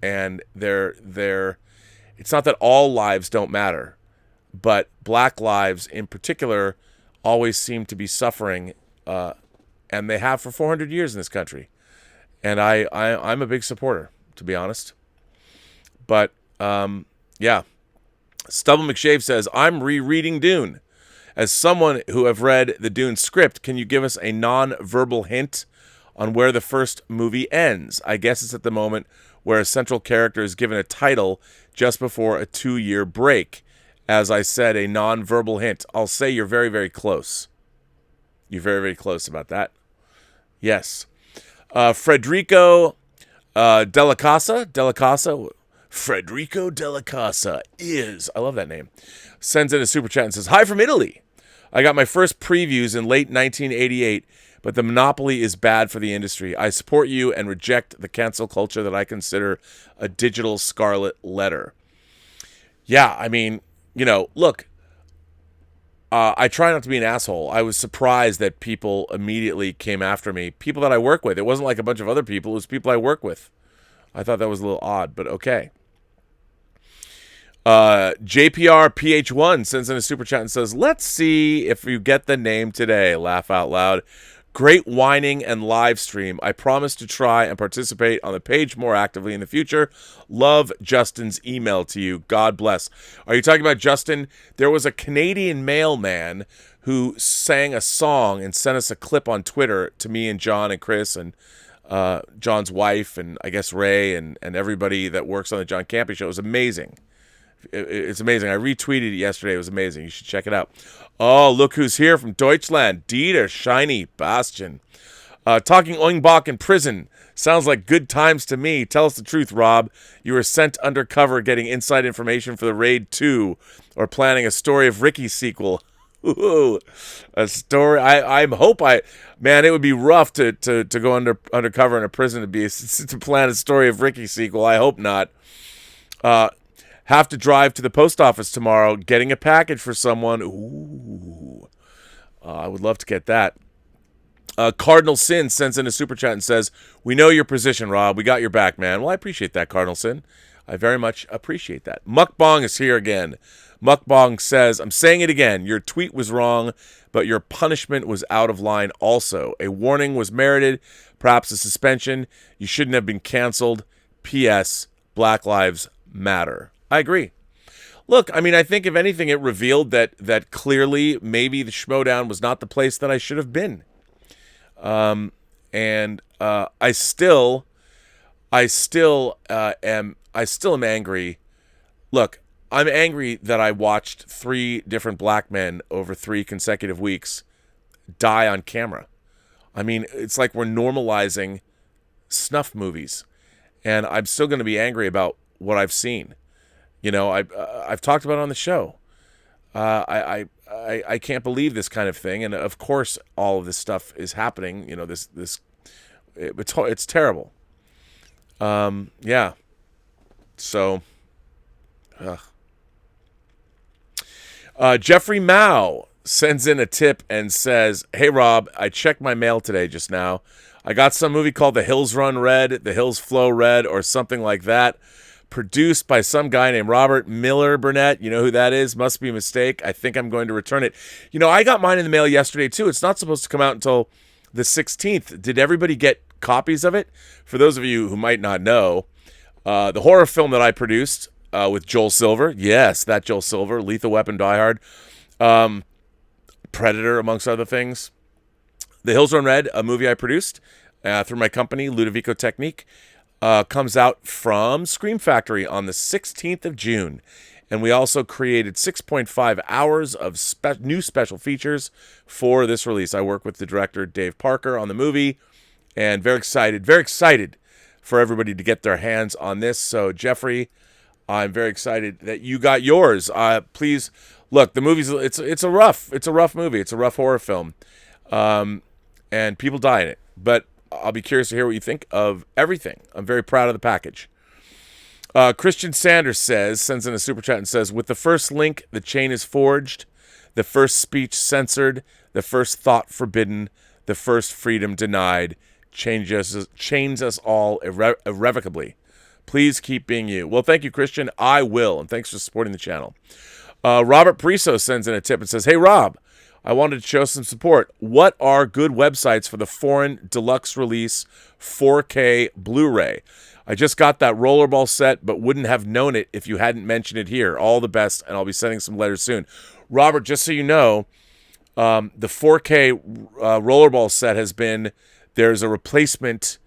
And it's not that all lives don't matter, but black lives in particular always seem to be suffering, and they have for 400 years in this country. And I'm a big supporter, to be honest. But, yeah. Stubble McShave says, I'm rereading Dune. As someone who have read the Dune script, can you give us a non-verbal hint on where the first movie ends? I guess it's at the moment where a central character is given a title just before a 2-year break. As I said, a non-verbal hint. I'll say you're very, very close. You're very, very close about that. Yes. Frederico Della Casa. Frederico Della Casa I love that name, sends in a super chat and says, hi from Italy. I got my first previews in late 1988, but the monopoly is bad for the industry. I support you and reject the cancel culture that I consider a digital scarlet letter. Yeah, I mean, look, I try not to be an asshole. I was surprised that people immediately came after me. People that I work with. It wasn't like a bunch of other people. It was people I work with. I thought that was a little odd, but okay. JPR PH1 sends in a super chat and says, let's see if you get the name today. Laugh out loud. Great whining and live stream. I promise to try and participate on the page more actively in the future. Love, Justin's email to you. God bless. Are you talking about Justin? There was a Canadian mailman who sang a song and sent us a clip on Twitter to me and John and Chris and John's wife and I guess Ray and everybody that works on the John Campea show. It was amazing. It's amazing. I retweeted it yesterday. It was amazing. You should check it out. Oh, look who's here from Deutschland. Dieter Shiny Bastian. Talking Oingbach in prison. Sounds like good times to me. Tell us the truth, Rob. You were sent undercover getting inside information for the Raid 2 or planning a Story of Ricky sequel. Ooh, a story. Man, it would be rough to go undercover in a prison to plan a Story of Ricky sequel. I hope not. Have to drive to the post office tomorrow, getting a package for someone. Ooh, I would love to get that. Cardinal Sin sends in a super chat and says, we know your position, Rob. We got your back, man. Well, I appreciate that, Cardinal Sin. I very much appreciate that. Mukbang is here again. Mukbang says, I'm saying it again. Your tweet was wrong, but your punishment was out of line also. A warning was merited, perhaps a suspension. You shouldn't have been canceled. P.S. Black Lives Matter. I agree. Look, I mean, I think if anything, it revealed that clearly maybe the Schmoedown was not the place that I should have been. And I still am angry. Look, I'm angry that I watched 3 different black men over 3 consecutive weeks die on camera. I mean, it's like we're normalizing snuff movies. and I'm still going to be angry about what I've seen. You know, I've talked about it on the show. I can't believe this kind of thing, and of course, all of this stuff is happening. You know, it's terrible. Yeah. So, Jeffrey Mao sends in a tip and says, "Hey Rob, I checked my mail today just now. I got some movie called The Hills Run Red, The Hills Flow Red, or something like that, produced by some guy named Robert Miller Burnett. You know who that is? Must be a mistake. I think I'm going to return it." You know, I got mine in the mail yesterday too. It's not supposed to come out until the 16th. Did everybody get copies of it? For those of you who might not know, the horror film that I produced with Joel Silver, yes, that Joel Silver, Lethal Weapon, Die Hard, Predator, amongst other things. The Hills Run Red, a movie I produced through my company, Ludovico Technique, comes out from Scream Factory on the 16th of June. And we also created 6.5 hours of new special features for this release. I work with the director, Dave Parker, on the movie, and very excited for everybody to get their hands on this. So, Jeffrey, I'm very excited that you got yours. Please look. The movie's it's a rough movie. It's a rough horror film, and people die in it. But I'll be curious to hear what you think of everything. I'm very proud of the package. Christian Sanders sends in a super chat and says, "With the first link, the chain is forged, the first speech censored, the first thought forbidden, the first freedom denied. Chains us all irrevocably. Please keep being you." Well, thank you, Christian. I will, and thanks for supporting the channel. Robert Priso sends in a tip and says, "Hey, Rob, I wanted to show some support. What are good websites for the foreign deluxe release 4K Blu-ray? I just got that rollerball set, but wouldn't have known it if you hadn't mentioned it here. All the best, and I'll be sending some letters soon." Robert, just so you know, the 4K rollerball set there's a replacement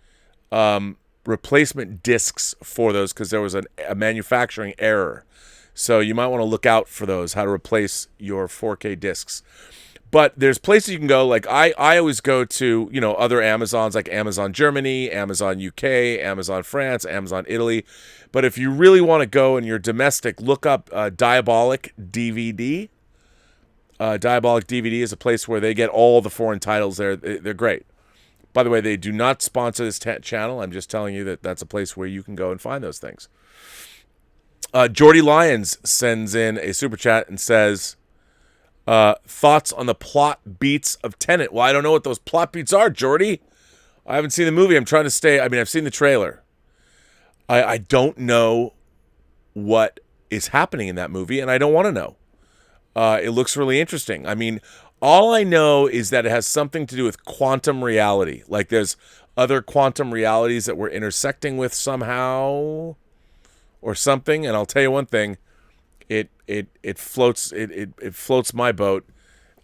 discs for those because there was a manufacturing error. So you might want to look out for those, how to replace your 4K discs. But there's places you can go. Like I always go to, other Amazons like Amazon Germany, Amazon UK, Amazon France, Amazon Italy. But if you really want to go and you're domestic, look up Diabolic DVD. Diabolic DVD is a place where they get all the foreign titles there. They're great. By the way, they do not sponsor this channel. I'm just telling you that that's a place where you can go and find those things. Jordy Lyons sends in a super chat and says, thoughts on the plot beats of Tenet. Well, I don't know what those plot beats are, Jordy. I haven't seen the movie. I'm trying to stay. I've seen the trailer. I don't know what is happening in that movie, and I don't want to know. It looks really interesting. All I know is that it has something to do with quantum reality. Like there's other quantum realities that we're intersecting with somehow or something. And I'll tell you one thing, it floats my boat.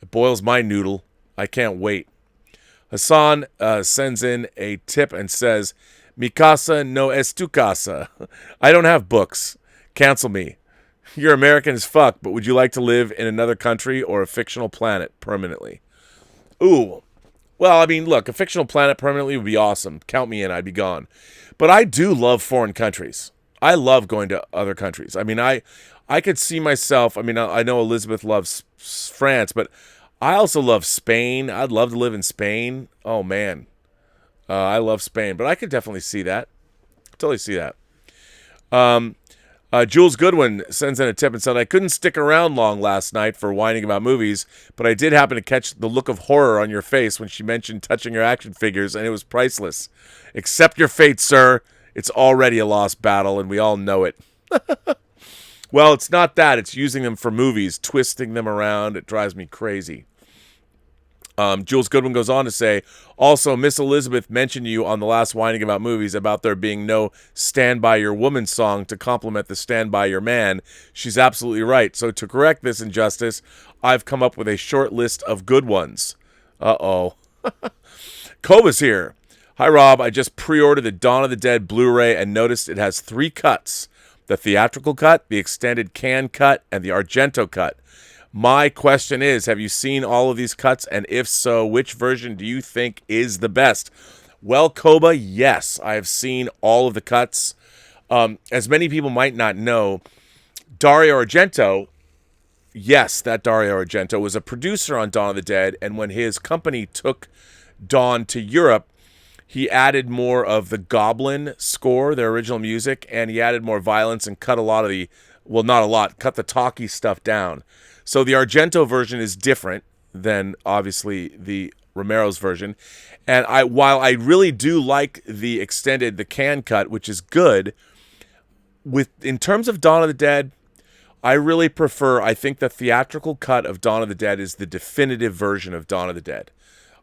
It boils my noodle. I can't wait. Hassan sends in a tip and says, "Mi casa no es tu casa." I don't have books. Cancel me. You're American as fuck, but would you like to live in another country or a fictional planet permanently? Ooh. Well, look, a fictional planet permanently would be awesome. Count me in, I'd be gone. But I do love foreign countries. I love going to other countries. I could see myself, I know Elizabeth loves France, but I also love Spain. I'd love to live in Spain. Oh, man. I love Spain, but I could definitely see that. Totally see that. Jules Goodwin sends in a tip and said, "I couldn't stick around long last night for whining about movies, but I did happen to catch the look of horror on your face when she mentioned touching your action figures, and it was priceless. Accept your fate, sir. It's already a lost battle, and we all know it." Well, it's not that. It's using them for movies, twisting them around. It drives me crazy. Jules Goodwin goes on to say, "Also, Miss Elizabeth mentioned you on the last whining about movies about there being no Stand By Your Woman song to complement the Stand By Your Man. She's absolutely right. So to correct this injustice, I've come up with a short list of good ones." Uh-oh. Koba's here. "Hi, Rob. I just pre-ordered the Dawn of the Dead Blu-ray and noticed it has 3 cuts. The theatrical cut, the extended can cut, and the Argento cut. My question is, have you seen all of these cuts? And if so, which version do you think is the best?" Well, Koba, yes, I have seen all of the cuts. As many people might not know, Dario Argento, yes, that Dario Argento was a producer on Dawn of the Dead, and when his company took Dawn to Europe, he added more of the Goblin score, their original music, and he added more violence and cut a lot of the, well, not a lot, cut the talky stuff down. So the Argento version is different than, obviously, the Romero's version. And while I really do like the extended, the can cut, which is good, in terms of Dawn of the Dead, I really prefer, I think the theatrical cut of Dawn of the Dead is the definitive version of Dawn of the Dead.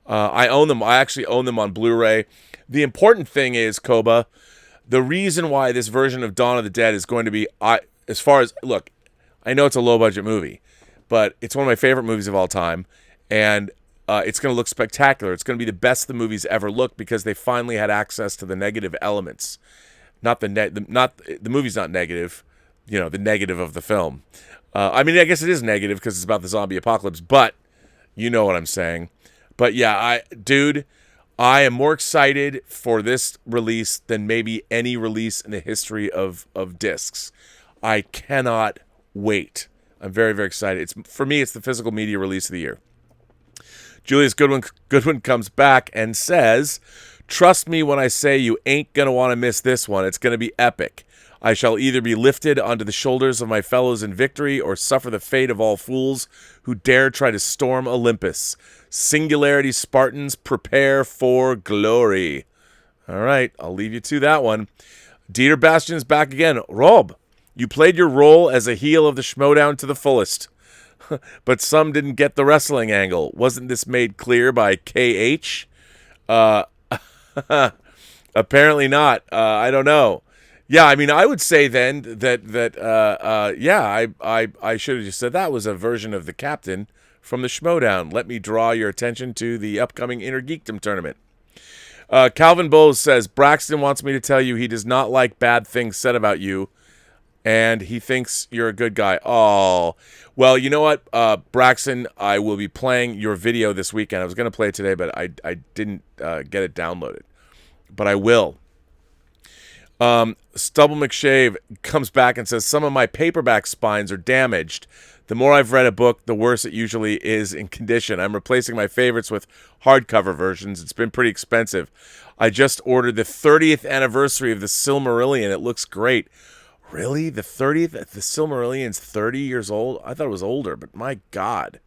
I own them. I actually own them on Blu-ray. The important thing is, Koba, the reason why this version of Dawn of the Dead is going to be, as far as, look, I know it's a low-budget movie, but it's one of my favorite movies of all time, and it's going to look spectacular. It's going to be the best the movie's ever looked because they finally had access to the negative elements. The movie's not negative, the negative of the film. I mean, I guess it is negative because it's about the zombie apocalypse, but you know what I'm saying. But yeah, I am more excited for this release than maybe any release in the history of discs. I cannot wait. I'm very, very excited. For me, it's the physical media release of the year. Julius Goodwin comes back and says, "Trust me when I say you ain't going to want to miss this one. It's going to be epic. I shall either be lifted onto the shoulders of my fellows in victory or suffer the fate of all fools who dare try to storm Olympus. Singularity Spartans, prepare for glory." All right, I'll leave you to that one. Dieter Bastian's back again. "Rob, you played your role as a heel of the Schmoedown to the fullest. But some didn't get the wrestling angle. Wasn't this made clear by KH? Apparently not. I don't know. Yeah, I mean, I would say then that I should have just said that was a version of the captain from the Schmoedown. Let me draw your attention to the upcoming Inner Geekdom tournament." Calvin Bowles says, "Braxton wants me to tell you he does not like bad things said about you, and he thinks you're a good guy." Oh, well, you know what, Braxton, I will be playing your video this weekend. I was going to play it today, but I didn't get it downloaded. But I will. Stubble McShave comes back and says, "Some of my paperback spines are damaged. The more I've read a book, the worse it usually is in condition. I'm replacing my favorites with hardcover versions. It's been pretty expensive. I just ordered the 30th anniversary of the Silmarillion. It looks great." Really? The 30th? The Silmarillion's 30 years old? I thought it was older, but my God.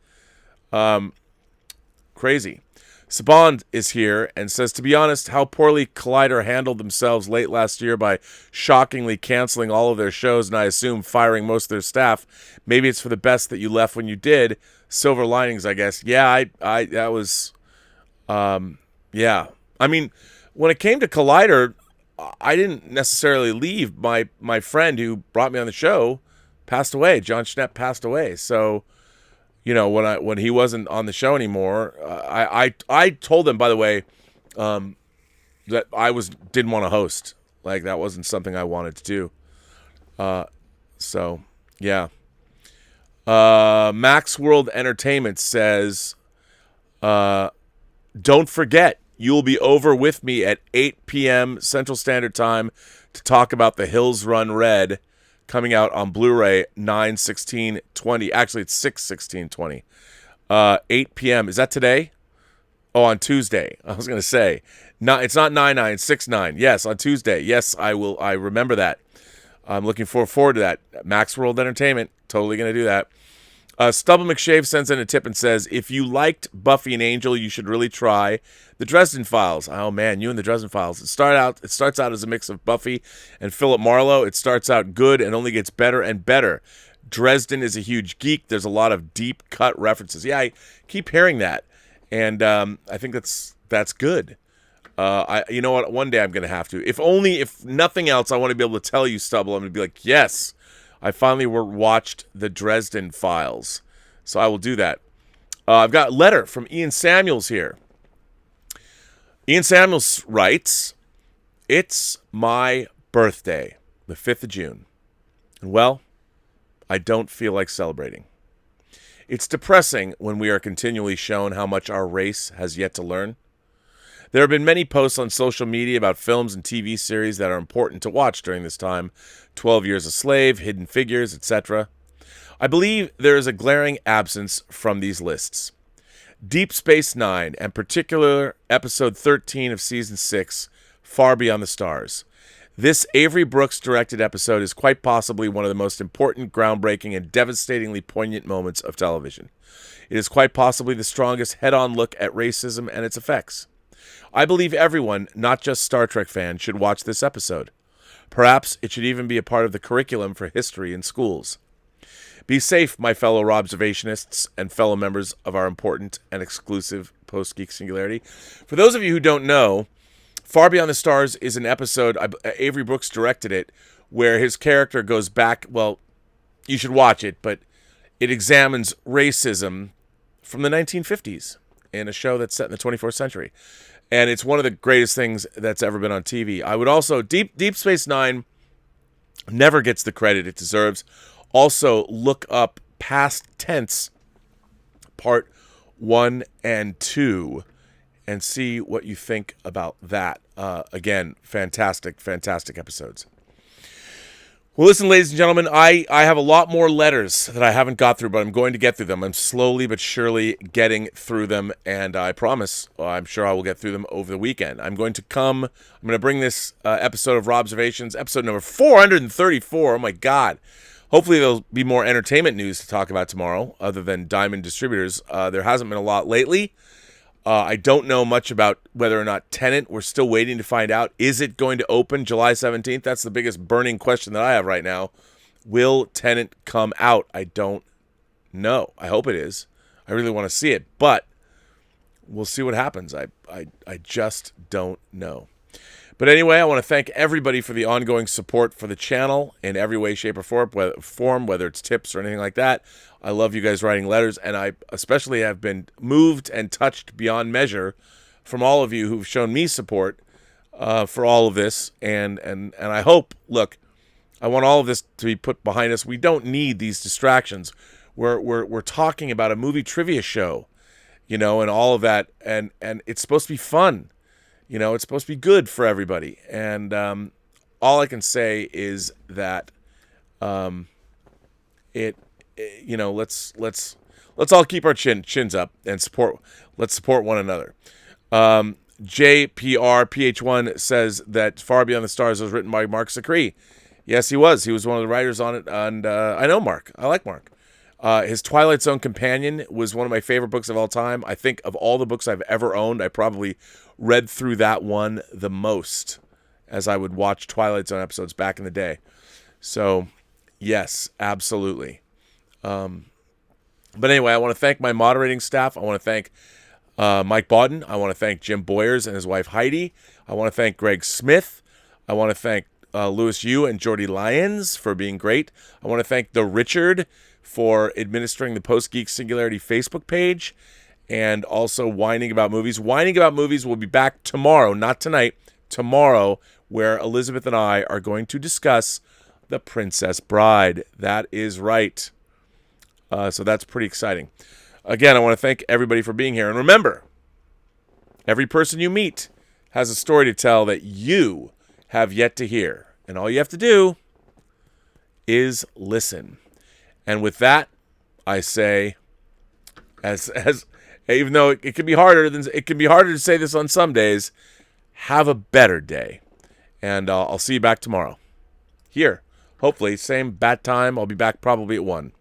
Crazy. Saban is here and says, "To be honest, how poorly Collider handled themselves late last year by shockingly canceling all of their shows and I assume firing most of their staff. Maybe it's for the best that you left when you did. Silver linings, I guess." Yeah, that was, yeah. I mean, when it came to Collider, I didn't necessarily leave. My friend who brought me on the show passed away. John Schnepp passed away. So, when he wasn't on the show anymore, I told him, by the way, that I didn't want to host. Like, that wasn't something I wanted to do. So yeah. Max World Entertainment says, "Don't forget, you'll be over with me at 8 p.m. Central Standard Time to talk about The Hills Run Red, coming out on Blu-ray 9/16/20. Actually, it's 6/16/20. 8 p.m. Is that today? Oh, on Tuesday. I was going to say. No, it's not 9/9, 6/9. Yes, on Tuesday. Yes, I will. I remember that. I'm looking forward to that. Max World Entertainment. Totally going to do that. Stubble McShave sends in a tip and says, "If you liked Buffy and Angel, you should really try the Dresden Files." Oh man, you and the Dresden Files. It starts out as a mix of Buffy and Philip Marlowe. It starts out good and only gets better and better. Dresden is a huge geek. There's a lot of deep cut references. Yeah, I keep hearing that, and I think that's good. You know what? One day I'm gonna have to. If nothing else, I want to be able to tell you, Stubble. I'm gonna be like, yes, I finally watched the Dresden Files. So I will do that. I've got a letter from Ian Samuels here. Ian Samuels writes, "It's my birthday, the 5th of June. And well, I don't feel like celebrating. It's depressing when we are continually shown how much our race has yet to learn. There have been many posts on social media about films and TV series that are important to watch during this time. 12 Years a Slave, Hidden Figures, etc. I believe there is a glaring absence from these lists. Deep Space Nine, and particular episode 13 of season 6, Far Beyond the Stars. This Avery Brooks directed episode is quite possibly one of the most important, groundbreaking, and devastatingly poignant moments of television. It is quite possibly the strongest head-on look at racism and its effects. I believe everyone, not just Star Trek fans, should watch this episode. Perhaps it should even be a part of the curriculum for history in schools. Be safe, my fellow Robservationists and fellow members of our important and exclusive Post-Geek Singularity. For those of you who don't know, Far Beyond the Stars is an episode, Avery Brooks directed it, where his character goes back, well, you should watch it, but it examines racism from the 1950s in a show that's set in the 24th century. And it's one of the greatest things that's ever been on TV. I would also, Deep Space Nine never gets the credit it deserves. Also, look up Past Tense, Part 1 and 2, and see what you think about that. Again, fantastic, fantastic episodes. Well, listen, ladies and gentlemen, I have a lot more letters that I haven't got through, but I'm going to get through them. I'm slowly but surely getting through them, and I promise I'm sure I will get through them over the weekend. I'm going to bring this episode of Robservations, episode number 434. Oh, my God. Hopefully there'll be more entertainment news to talk about tomorrow, other than Diamond Distributors. There hasn't been a lot lately. I don't know much about whether or not Tenet. We're still waiting to find out. Is it going to open July 17th? That's the biggest burning question that I have right now. Will Tenet come out? I don't know. I hope it is. I really want to see it, but we'll see what happens. I just don't know. But anyway, I want to thank everybody for the ongoing support for the channel in every way, shape, or form, whether it's tips or anything like that. I love you guys writing letters, and I especially have been moved and touched beyond measure from all of you who've shown me support for all of this. And I hope, look, I want all of this to be put behind us. We don't need these distractions. We're talking about a movie trivia show, and all of that, and it's supposed to be fun. It's supposed to be good for everybody. And all I can say is that let's all keep our chins up and let's support one another. JPRPH1 says that Far Beyond the Stars was written by Mark Sacree. Yes, he was. He was one of the writers on it, and I know Mark. I like Mark. His Twilight Zone Companion was one of my favorite books of all time. I think of all the books I've ever owned, I probably read through that one the most as I would watch Twilight Zone episodes back in the day. So, yes, absolutely. But anyway, I want to thank my moderating staff. I want to thank Mike Bodden. I want to thank Jim Boyers and his wife Heidi. I want to thank Greg Smith. I want to thank Louis Yu and Jordy Lyons for being great. I want to thank the Richard for administering the Post-Geek Singularity Facebook page, and also Whining About Movies. Whining About Movies will be back tomorrow, not tonight, tomorrow, where Elizabeth and I are going to discuss The Princess Bride. That is right. So that's pretty exciting. Again, I want to thank everybody for being here. And remember, every person you meet has a story to tell that you have yet to hear. And all you have to do is listen. And with that, I say, as even though it can be harder to say this on some days, have a better day. And I'll see you back tomorrow. Here, hopefully, same bat time. I'll be back probably at 1.